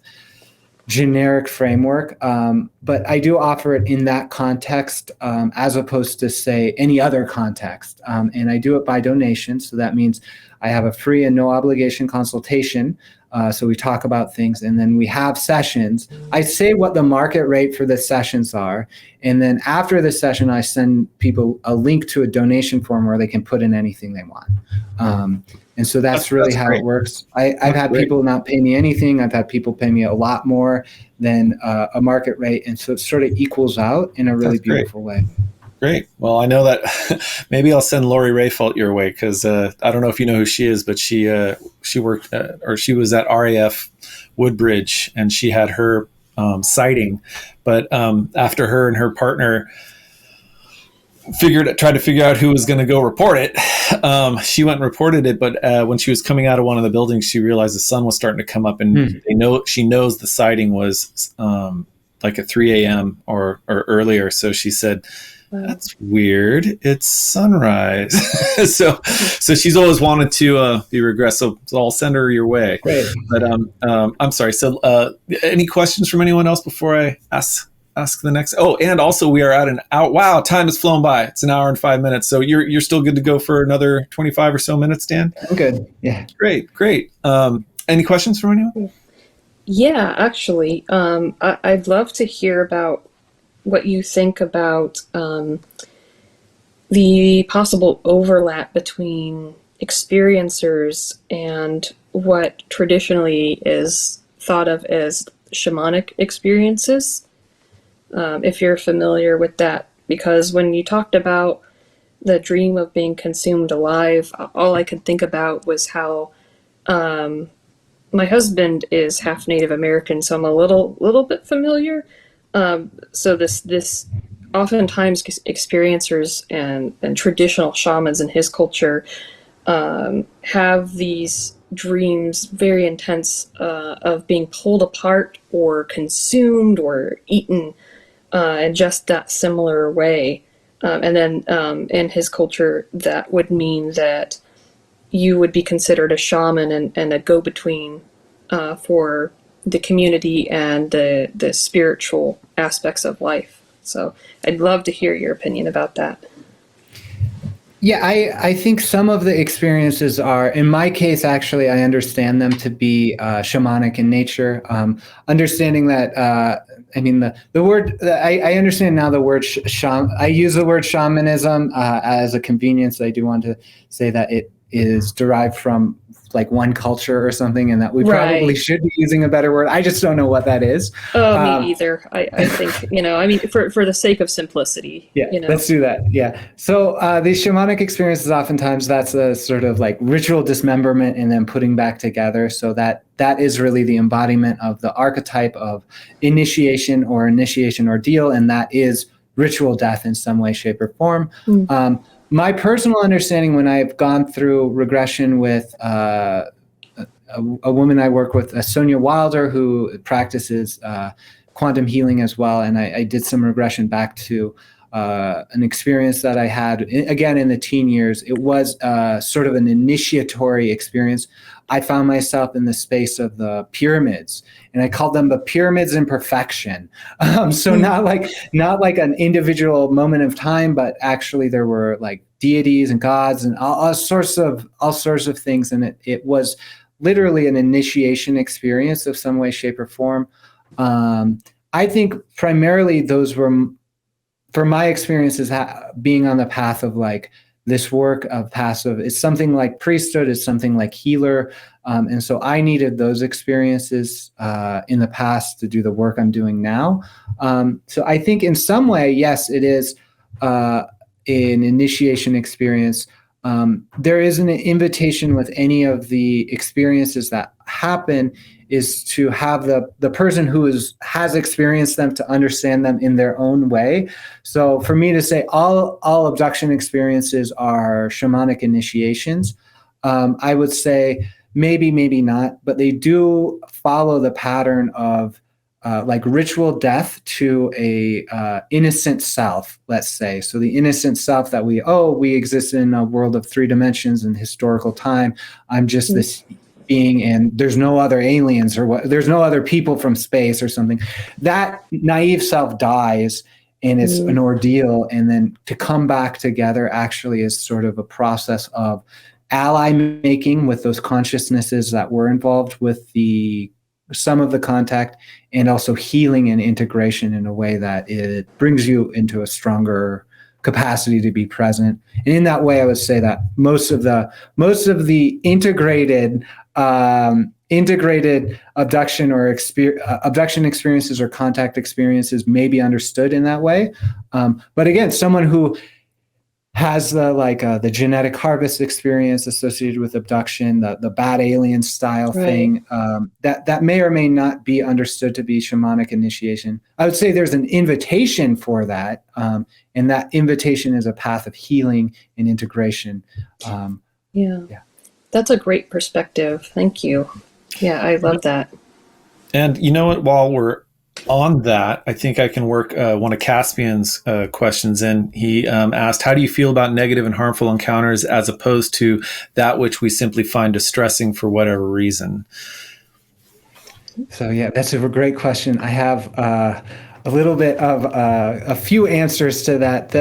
generic framework. But I do offer it in that context as opposed to, say, any other context. And I do it by donation. So that means I have a free and no obligation consultation. So we talk about things, and then we have sessions. I say what the market rate for the sessions are, and then after the session, I send people a link to a donation form where they can put in anything they want. And so that's really how it works. I've had people not pay me anything. I've had people pay me a lot more than a market rate, and so it sort of equals out in a really beautiful way. Great. Well, I know that maybe I'll send Lori Rayfelt your way, because I don't know if you know who she is, but she worked or she was at RAF Woodbridge, and she had her sighting. But after her and her partner tried to figure out who was going to go report it, she went and reported it. But when she was coming out of one of the buildings, she realized the sun was starting to come up, and she knows the sighting was like at 3 a.m. or earlier. So she said, "That's weird. It's sunrise." so she's always wanted to be regressive. So I'll send her your way. Great. But I'm sorry. So any questions from anyone else before I ask the next? Oh, and also we are at an hour. Wow, time has flown by. It's an hour and 5 minutes. So you're still good to go for another 25 or so minutes, Dan? I'm good. Yeah. Great. Any questions from anyone? Yeah, actually, I'd love to hear about what you think about the possible overlap between experiencers and what traditionally is thought of as shamanic experiences, if you're familiar with that. Because when you talked about the dream of being consumed alive, all I could think about was how my husband is half Native American, so I'm a little bit familiar. So this oftentimes experiencers and traditional shamans in his culture have these dreams, very intense, of being pulled apart or consumed or eaten in just that similar way. And then in his culture, that would mean that you would be considered a shaman and a go-between for the community and the spiritual aspects of life. So I'd love to hear your opinion about that. Yeah, I think some of the experiences are, in my case, actually, I understand them to be shamanic in nature. Understanding that, I mean, the word, I understand now the word I use the word shamanism as a convenience. I do want to say that it is derived from like one culture or something, and that we probably should be using a better word. I just don't know what that is. Oh, me either. I think, I mean, for the sake of simplicity. Yeah, let's do that. Yeah. So these shamanic experiences, oftentimes that's a sort of like ritual dismemberment and then putting back together. So that is really the embodiment of the archetype of initiation or initiation ordeal, and that is ritual death in some way, shape, or form. My personal understanding, when I've gone through regression with a woman I work with, Sonia Wilder, who practices quantum healing as well, and I did some regression back to an experience that I had, again, in the teen years. It was sort of an initiatory experience. I found myself in the space of the pyramids, and I called them the pyramids in perfection. So not like an individual moment of time, but actually there were like deities and gods and all sorts of things. And it was literally an initiation experience of some way, shape, or form. I think primarily those were, for my experiences, being on the path of like this work of passive. It's something like priesthood, it's something like healer. And so I needed those experiences in the past to do the work I'm doing now. So I think in some way, yes, it is an initiation experience. There is an invitation with any of the experiences that happen is to have the person who has experienced them to understand them in their own way. So for me to say all abduction experiences are shamanic initiations, I would say maybe not, but they do follow the pattern of like ritual death to a innocent self, let's say. So the innocent self that we exist in a world of 3 dimensions and historical time. I'm just this being, and there's no other aliens there's no other people from space or something. That naive self dies, and it's an ordeal. And then to come back together actually is sort of a process of ally making with those consciousnesses that were involved with some of the contact, and also healing and integration in a way that it brings you into a stronger capacity to be present. And in that way, I would say that most of the integrated abduction or abduction experiences or contact experiences may be understood in that way. But again, someone who has the genetic harvest experience associated with abduction, the bad alien style thing, that may or may not be understood to be shamanic initiation. I would say there's an invitation for that, and that invitation is a path of healing and integration. Yeah, that's a great perspective. Thank you. Yeah, I love that. And you know what? While we're on that, I think I can work one of Caspian's questions in. He asked, how do you feel about negative and harmful encounters as opposed to that which we simply find distressing for whatever reason? So yeah, that's a great question. I have a little bit of a few answers to that.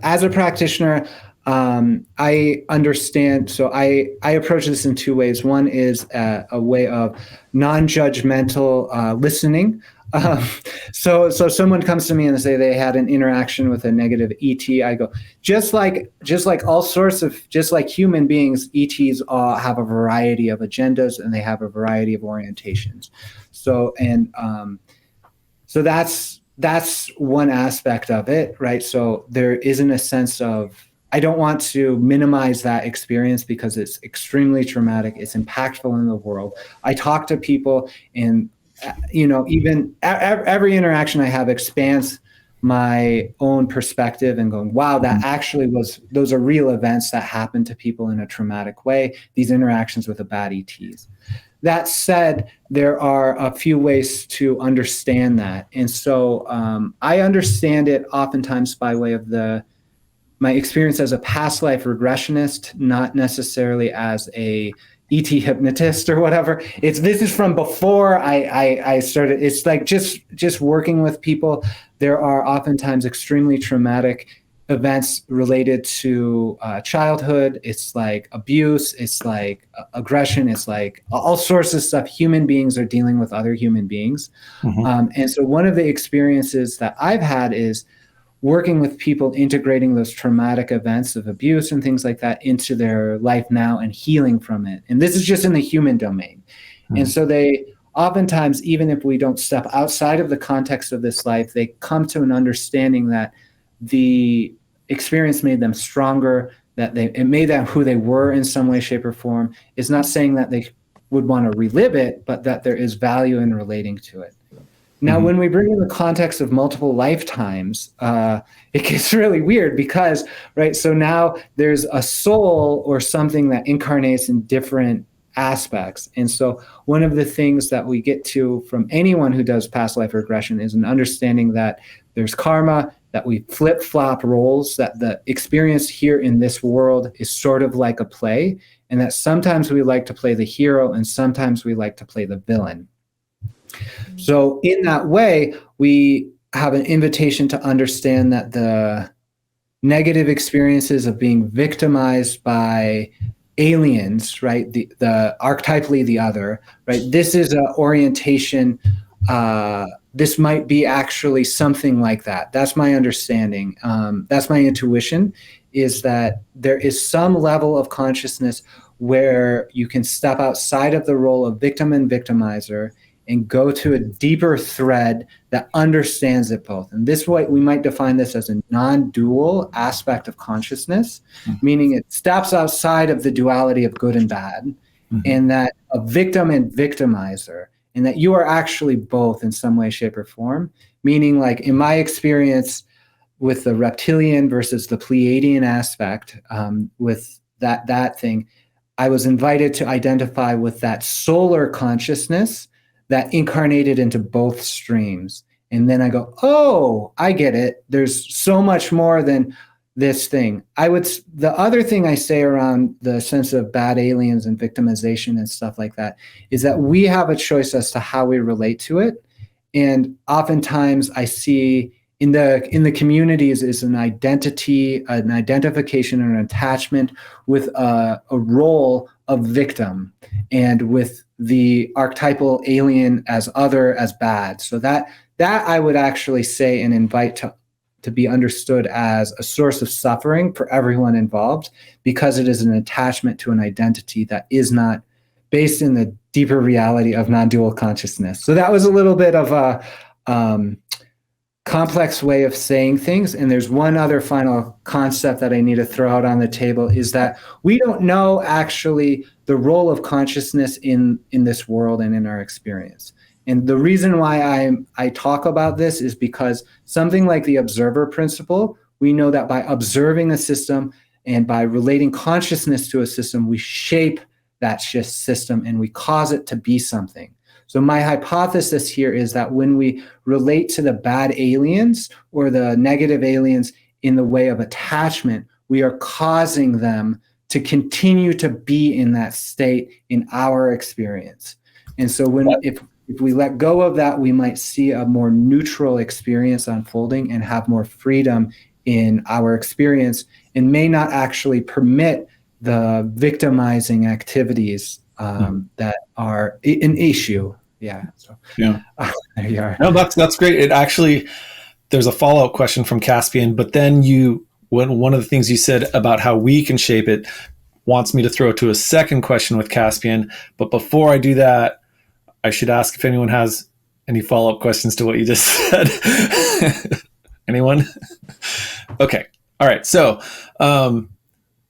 As a practitioner, I understand. So I approach this in two ways. One is a way of non-judgmental listening. So someone comes to me and they say they had an interaction with a negative ET. I go, just like all sorts of, just like human beings, ETs all have a variety of agendas and they have a variety of orientations. So that's one aspect of it, right? So there isn't a sense of, I don't want to minimize that experience because it's extremely traumatic. It's impactful in the world. I talk to people and, even every interaction I have expands my own perspective and going, wow, that actually those are real events that happen to people in a traumatic way, these interactions with the bad ETs. That said, there are a few ways to understand that. And so I understand it oftentimes by way of my experience as a past life regressionist, not necessarily as a ET hypnotist or whatever. This is from before I started. It's like just working with people. There are oftentimes extremely traumatic events related to childhood. It's like abuse. It's like aggression. It's like all sorts of stuff. Human beings are dealing with other human beings. Mm-hmm. And so one of the experiences that I've had is working with people, integrating those traumatic events of abuse and things like that into their life now and healing from it. And this is just in the human domain. Mm-hmm. And so they oftentimes, even if we don't step outside of the context of this life, they come to an understanding that the experience made them stronger, that it made them who they were in some way, shape, or form. It's not saying that they would want to relive it, but that there is value in relating to it. Now, when we bring in the context of multiple lifetimes, it gets really weird because, right, so now there's a soul or something that incarnates in different aspects. And so one of the things that we get to from anyone who does past life regression is an understanding that there's karma, that we flip-flop roles, that the experience here in this world is sort of like a play, and that sometimes we like to play the hero and sometimes we like to play the villain. So in that way, we have an invitation to understand that the negative experiences of being victimized by aliens, right, the archetypally the other, right, this is an orientation. This might be actually something like that. That's my understanding. That's my intuition, is that there is some level of consciousness where you can step outside of the role of victim and victimizer and go to a deeper thread that understands it both. And this way, we might define this as a non-dual aspect of consciousness, meaning it steps outside of the duality of good and bad, and that a victim and victimizer, and that you are actually both in some way, shape, or form, meaning like in my experience with the reptilian versus the Pleiadian aspect, with that thing, I was invited to identify with that solar consciousness that incarnated into both streams. And then I go, oh, I get it. There's so much more than this thing. The other thing I say around the sense of bad aliens and victimization and stuff like that is that we have a choice as to how we relate to it. And oftentimes I see in the communities is an identity, an identification, or an attachment with a role of victim, and with the archetypal alien as other, as bad. So that I would actually say and invite to be understood as a source of suffering for everyone involved, because it is an attachment to an identity that is not based in the deeper reality of non-dual consciousness. So that was a little bit of complex way of saying things. And there's one other final concept that I need to throw out on the table, is that we don't know actually the role of consciousness in this world and in our experience. And the reason why I talk about this is because something like the observer principle, we know that by observing a system and by relating consciousness to a system, we shape that system and we cause it to be something. So my hypothesis here is that when we relate to the bad aliens or the negative aliens in the way of attachment, we are causing them to continue to be in that state in our experience. And so if we let go of that, we might see a more neutral experience unfolding and have more freedom in our experience, and may not actually permit the victimizing activities that are an issue. Yeah. So yeah. There you are. No, that's great. It actually, there's a follow-up question from Caspian, but then one of the things you said about how we can shape it wants me to throw it to a second question with Caspian. But before I do that, I should ask if anyone has any follow-up questions to what you just said. Anyone? Okay. All right. So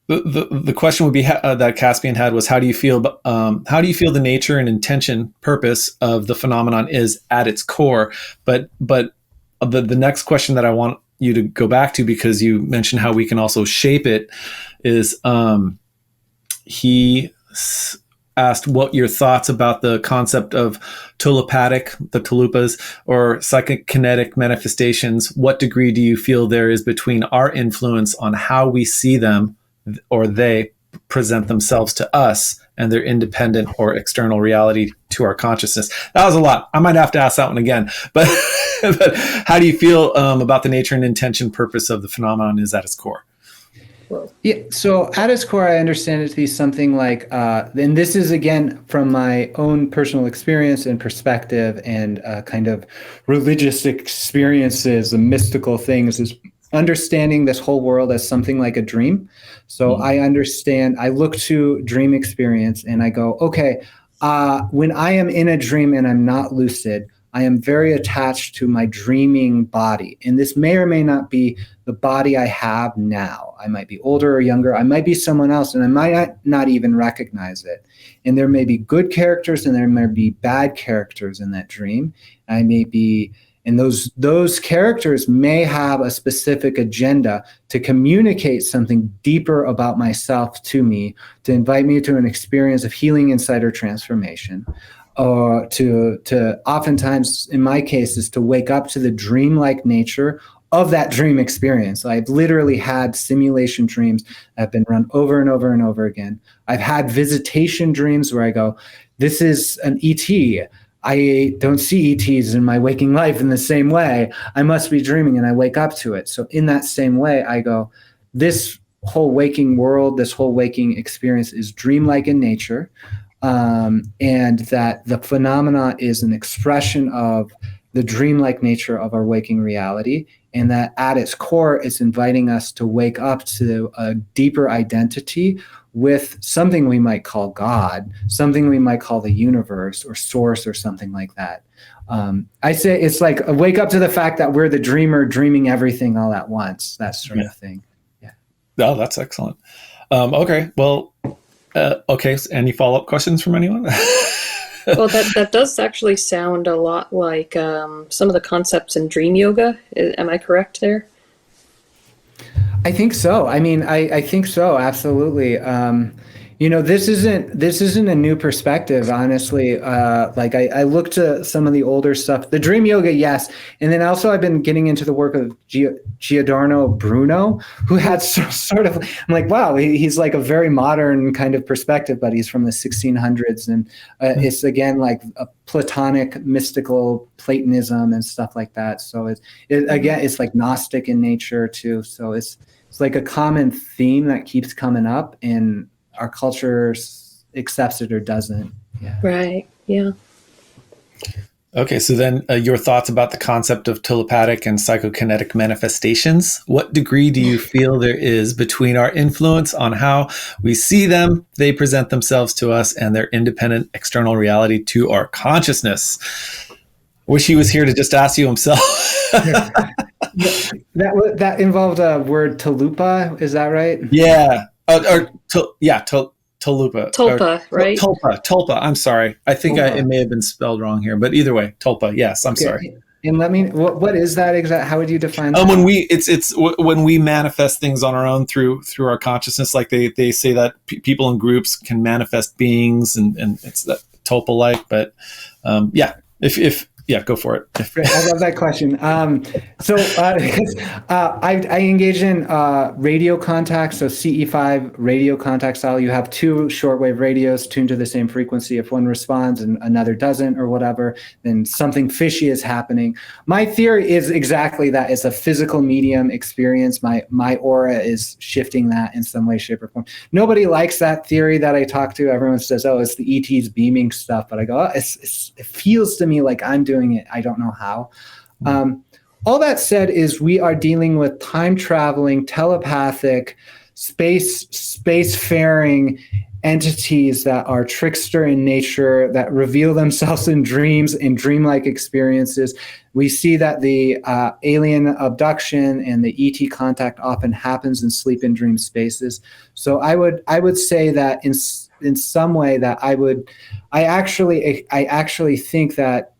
the question would be that Caspian had was, how do you feel the nature and intention, purpose of the phenomenon is at its core? But the next question that I want you to go back to, because you mentioned how we can also shape it, is he asked what your thoughts about the concept of tulapatic, the tulupas, or psychokinetic manifestations. What degree do you feel there is between our influence on how we see them, or they present themselves to us, and their independent or external reality to our consciousness? That was a lot. I might have to ask that one again. But how do you feel about the nature and intention, purpose of the phenomenon is at its core? Yeah, so at its core, I understand it to be something like, and this is again from my own personal experience and perspective and kind of religious experiences and mystical things, is understanding this whole world as something like a dream. So I look to dream experience and I go, okay, when I am in a dream and I'm not lucid, I am very attached to my dreaming body. And this may or may not be the body I have now. I might be older or younger. I might be someone else, and I might not even recognize it. And there may be good characters and there may be bad characters in that dream. And those characters may have a specific agenda to communicate something deeper about myself to me, to invite me to an experience of healing, insight, or transformation. Or to oftentimes, in my case, is to wake up to the dreamlike nature of that dream experience. I've literally had simulation dreams that have been run over and over and over again. I've had visitation dreams where I go, this is an ET. I don't see ETs in my waking life in the same way. I must be dreaming, and I wake up to it. So in that same way, I go, this whole waking world, this whole waking experience is dreamlike in nature. And that the phenomena is an expression of the dreamlike nature of our waking reality, and that at its core, it's inviting us to wake up to a deeper identity with something we might call God, something we might call the universe or source or something like that. I say it's like a wake up to the fact that we're the dreamer dreaming everything all at once, that sort of thing. Yeah. Oh, that's excellent. Okay. Well, okay. So any follow-up questions from anyone? Well, that does actually sound a lot like some of the concepts in dream yoga. Am I correct there? I think so. I mean, I think so. Absolutely. This isn't a new perspective, honestly. Like I look to some of the older stuff, the dream yoga, yes. And then also I've been getting into the work of Giordano Bruno, who had sort of, I'm like, wow, he's like a very modern kind of perspective, but he's from the 1600s. And it's again, like a Platonic mystical Platonism and stuff like that. So it's like Gnostic in nature too. So it's like a common theme that keeps coming up, and our culture accepts it or doesn't. Yeah. Right. Yeah. Okay. So then your thoughts about the concept of tulapatic and psychokinetic manifestations. What degree do you feel there is between our influence on how we see them, they present themselves to us, and their independent external reality to our consciousness? Wish he was here to just ask you himself. That involved a word tulupa, is that right? Yeah. Tulupa. Tulpa, right? Tulpa. I'm sorry. I think it may have been spelled wrong here, but either way, tulpa. Yes, I'm sorry. And let me. What is that exact? How would you define that? When we manifest things on our own through our consciousness, like they say that people in groups can manifest beings, and it's that tulpa like. But go for it. I love that question. I engage in radio contact, so CE5 radio contact style. You have two shortwave radios tuned to the same frequency. If one responds and another doesn't or whatever, then something fishy is happening. My theory is exactly that. It's a physical medium experience. My aura is shifting that in some way, shape, or form. Nobody likes that theory that I talk to. Everyone says, oh, it's the ET's beaming stuff. But I go, oh, it feels to me like I'm doing it. I don't know how. All that said is we are dealing with time traveling, telepathic, spacefaring entities that are trickster in nature, that reveal themselves in dreams, in dreamlike experiences. We see that the alien abduction and the ET contact often happens in sleep and dream spaces. So I would say that in some way that I actually think that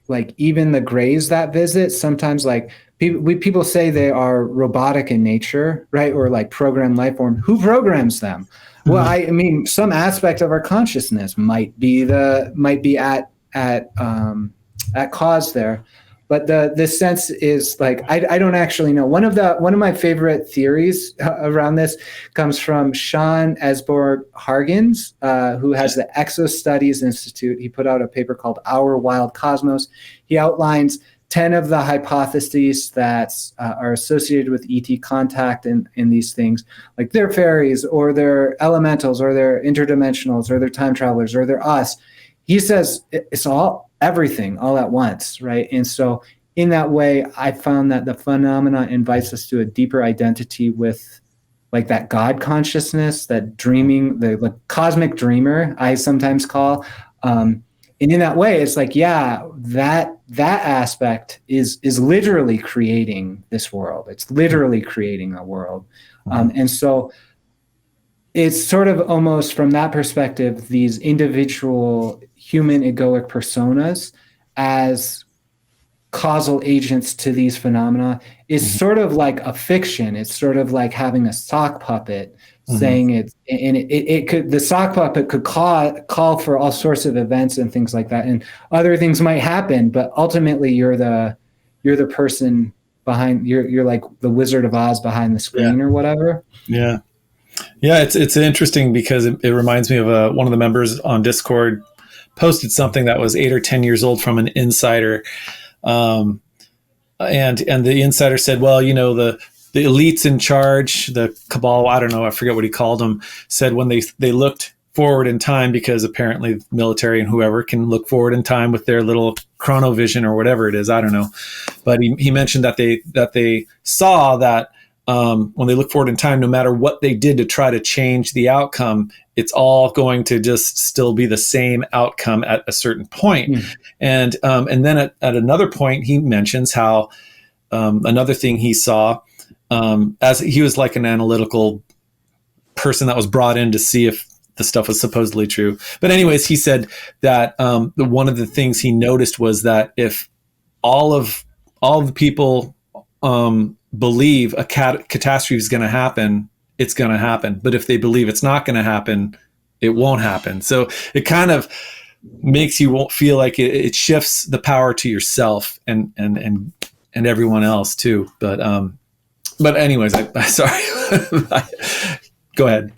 like even the grays that visit sometimes, like people say they are robotic in nature, right? Or like programmed life form. Who programs them? Well, I mean, some aspect of our consciousness might be at cause there, but the sense is like I don't actually know. One of my favorite theories around this comes from Sean Esborg Hargens, who has the Exo Studies Institute. He put out a paper called Our Wild Cosmos. He outlines 10 of the hypotheses that are associated with ET contact in these things, like they're fairies or they're elementals or they're interdimensionals or they're time travelers or they're us. He says it's all everything all at once, right? And so in that way, I found that the phenomena invites us to a deeper identity with like that God consciousness, that dreaming, the cosmic dreamer, I sometimes call. And in that way, it's like, yeah, that aspect is literally creating this world. It's literally creating a world. And so it's sort of almost from that perspective, these individual human egoic personas as causal agents to these phenomena is sort of like a fiction. It's sort of like having a sock puppet saying it, and it could, the sock puppet could call for all sorts of events and things like that, and other things might happen, but ultimately you're the person behind, you're like the Wizard of Oz behind the screen or whatever. Yeah, it's interesting because it reminds me of one of the members on Discord posted something that was 8 or 10 years old from an insider, and the insider said, well, you know, the elites in charge, the cabal, I don't know, I forget what he called them, said when they looked forward in time, because apparently the military and whoever can look forward in time with their little chronovision or whatever it is, I don't know, but he mentioned that they saw that when they look forward in time, no matter what they did to try to change the outcome, it's all going to just still be the same outcome at a certain point. And then at another point, he mentions how another thing he saw, as he was like an analytical person that was brought in to see if the stuff was supposedly true. But anyways, he said that one of the things he noticed was that if all of the people believe a catastrophe is going to happen, it's going to happen. But if they believe it's not going to happen, it won't happen. So it kind of makes you feel like it shifts the power to yourself and everyone else too. But anyways, I sorry. Go ahead.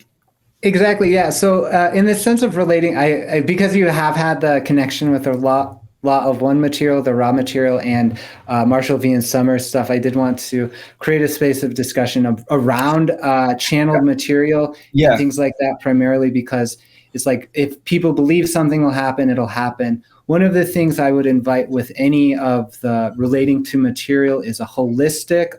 Exactly. Yeah. So in the sense of relating, I because you have had the connection with the law of one material, the raw material, and Marshall Vian Summers stuff, I did want to create a space of discussion around channeled material and things like that, primarily because it's like if people believe something will happen, it'll happen. One of the things I would invite with any of the relating to material is a holistic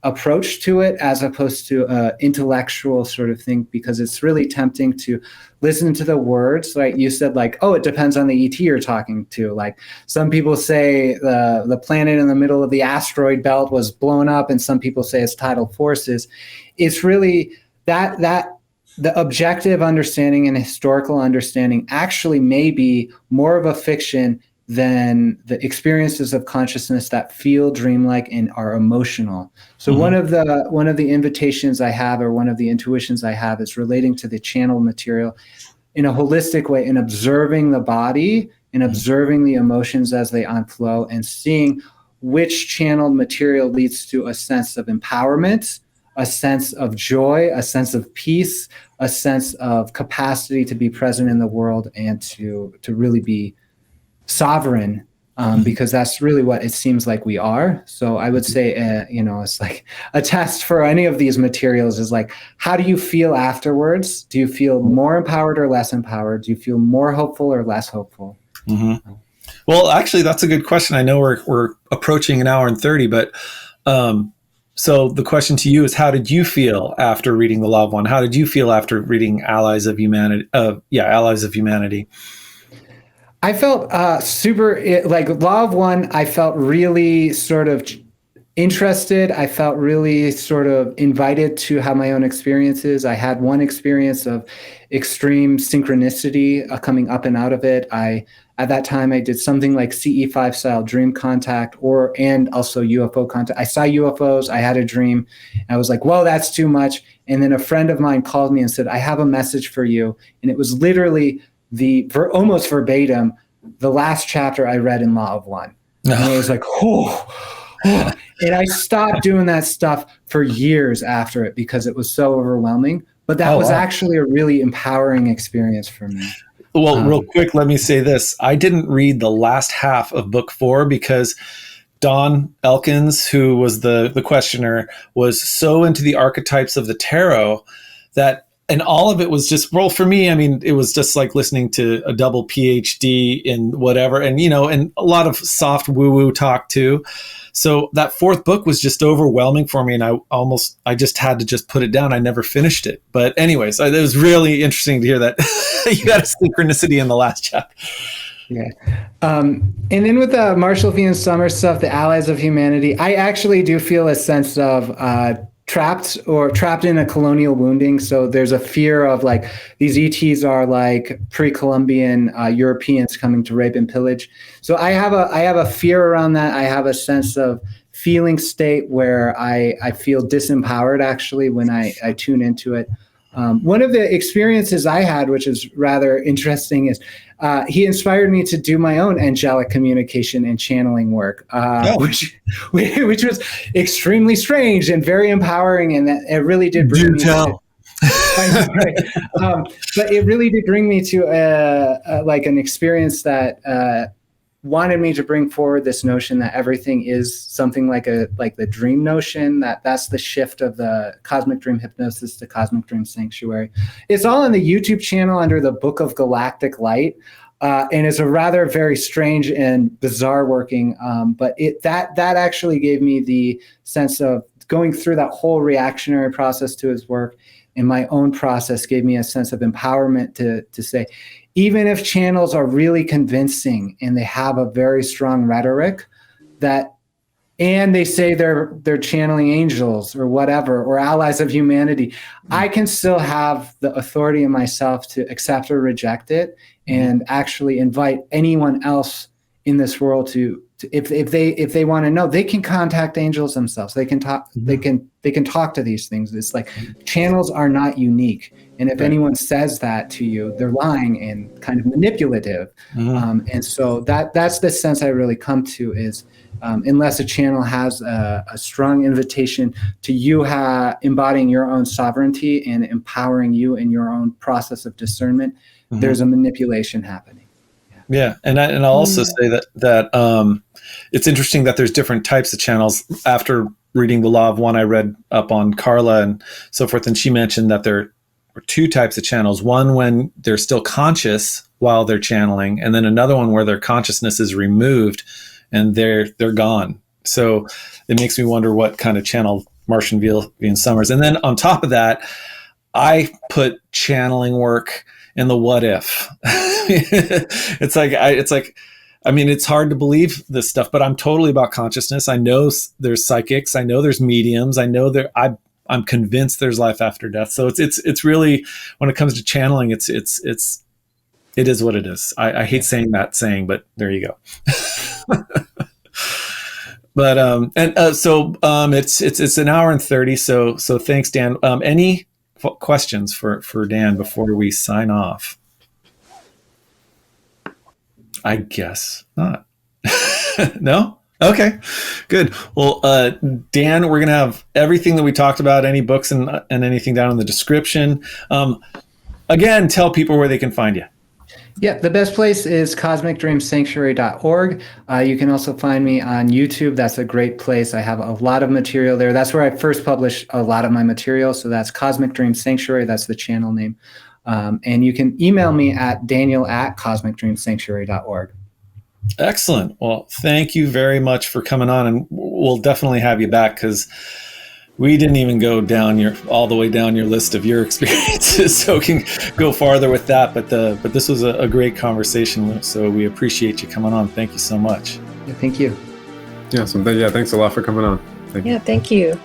approach to it as opposed to intellectual sort of thing, because it's really tempting to listen to the words. Like you said, like, oh, it depends on the ET you're talking to. Like some people say the planet in the middle of the asteroid belt was blown up, and some people say it's tidal forces. It's really that the objective understanding and historical understanding actually may be more of a fiction than the experiences of consciousness that feel dreamlike and are emotional. So one of the invitations I have, or one of the intuitions I have, is relating to the channeled material in a holistic way, in observing the body and observing the emotions as they unflow, and seeing which channeled material leads to a sense of empowerment, a sense of joy, a sense of peace, a sense of capacity to be present in the world and to really be sovereign, because that's really what it seems like we are. So I would say, it's like a test for any of these materials is like, how do you feel afterwards? Do you feel more empowered or less empowered? Do you feel more hopeful or less hopeful? Mm-hmm. Well, actually, that's a good question. I know we're approaching an hour and 30, but so the question to you is, how did you feel after reading The Law of One? How did you feel after reading Allies of Humanity? Allies of Humanity. I felt like Law of One. I felt really sort of interested. I felt really sort of invited to have my own experiences. I had one experience of extreme synchronicity coming up and out of it. At that time, I did something like CE5 style dream contact and also UFO contact. I saw UFOs. I had a dream. I was like, well, that's too much. And then a friend of mine called me and said, I have a message for you. And it was literally almost verbatim, the last chapter I read in Law of One. And I was like, oh. And I stopped doing that stuff for years after it because it was so overwhelming. But that was actually a really empowering experience for me. Well, real quick, let me say this. I didn't read the last half of book 4 because Don Elkins, who was the questioner, was so into the archetypes of the tarot that, and all of it was just, well, for me, I mean, it was just like listening to a double PhD in whatever, and, and a lot of soft woo-woo talk too. So that 4th book was just overwhelming for me, and I just had to just put it down. I never finished it. But anyways, it was really interesting to hear that you had a synchronicity in the last chapter. Yeah. And then with the Marshall Vian Summers stuff, the Allies of Humanity, I actually do feel a sense of trapped in a colonial wounding. So there's a fear of like these ETs are like pre-Columbian Europeans coming to rape and pillage. So I have a fear around that. I have a sense of feeling state where I feel disempowered actually when I tune into it. One of the experiences I had, which is rather interesting, is he inspired me to do my own angelic communication and channeling work, which was extremely strange and very empowering, and that it really did bring me to, but it really did bring me to like an experience that wanted me to bring forward this notion that everything is something like the dream notion, that's the shift of the cosmic dream hypnosis to cosmic dream sanctuary. It's all on the YouTube channel under the Book of Galactic Light. And it's a rather very strange and bizarre working, but that actually gave me the sense of going through that whole reactionary process to his work, and my own process gave me a sense of empowerment to say, even if channels are really convincing and they have a very strong rhetoric and they say they're channeling angels or whatever, or allies of humanity, I can still have the authority in myself to accept or reject it, and actually invite anyone else in this world to if they want to know, they can contact angels themselves. They can talk. They can talk to these things. It's like channels are not unique. And if anyone says that to you, they're lying and kind of manipulative. And so that's the sense I really come to is, unless a channel has a strong invitation to you embodying your own sovereignty and empowering you in your own process of discernment, there's a manipulation happening. Yeah, and I'll also say that it's interesting that there's different types of channels. After reading The Law of One, I read up on Carla and so forth, and she mentioned that there are 2 types of channels. One when they're still conscious while they're channeling, and then another one where their consciousness is removed and they're gone. So it makes me wonder what kind of channel Martian Vian Summers. And then on top of that, I put channeling work in the what if. It's hard to believe this stuff, but I'm totally about consciousness. I know there's psychics. I know there's mediums. I know I'm convinced there's life after death. So it's really, when it comes to channeling, it is what it is. I hate saying, but there you go. But it's an hour and 30. So thanks, Dan. Any questions for Dan before we sign off? I guess not. No? Okay, good. Well, Dan, we're going to have everything that we talked about, any books and anything down in the description. Again, tell people where they can find you. Yeah, the best place is cosmicdreamsanctuary.org. You can also find me on YouTube. That's a great place. I have a lot of material there. That's where I first published a lot of my material. So that's Cosmic Dream Sanctuary. That's the channel name. And you can email me at daniel@cosmicdreamsanctuary.org. Excellent. Well, thank you very much for coming on, and we'll definitely have you back, because we didn't even go all the way down your list of your experiences, so we can go farther with that. But this was a great conversation, so we appreciate you coming on. Thank you so much. Yeah, thank you. Yeah, thanks a lot for coming on. Thank you. Yeah, thank you.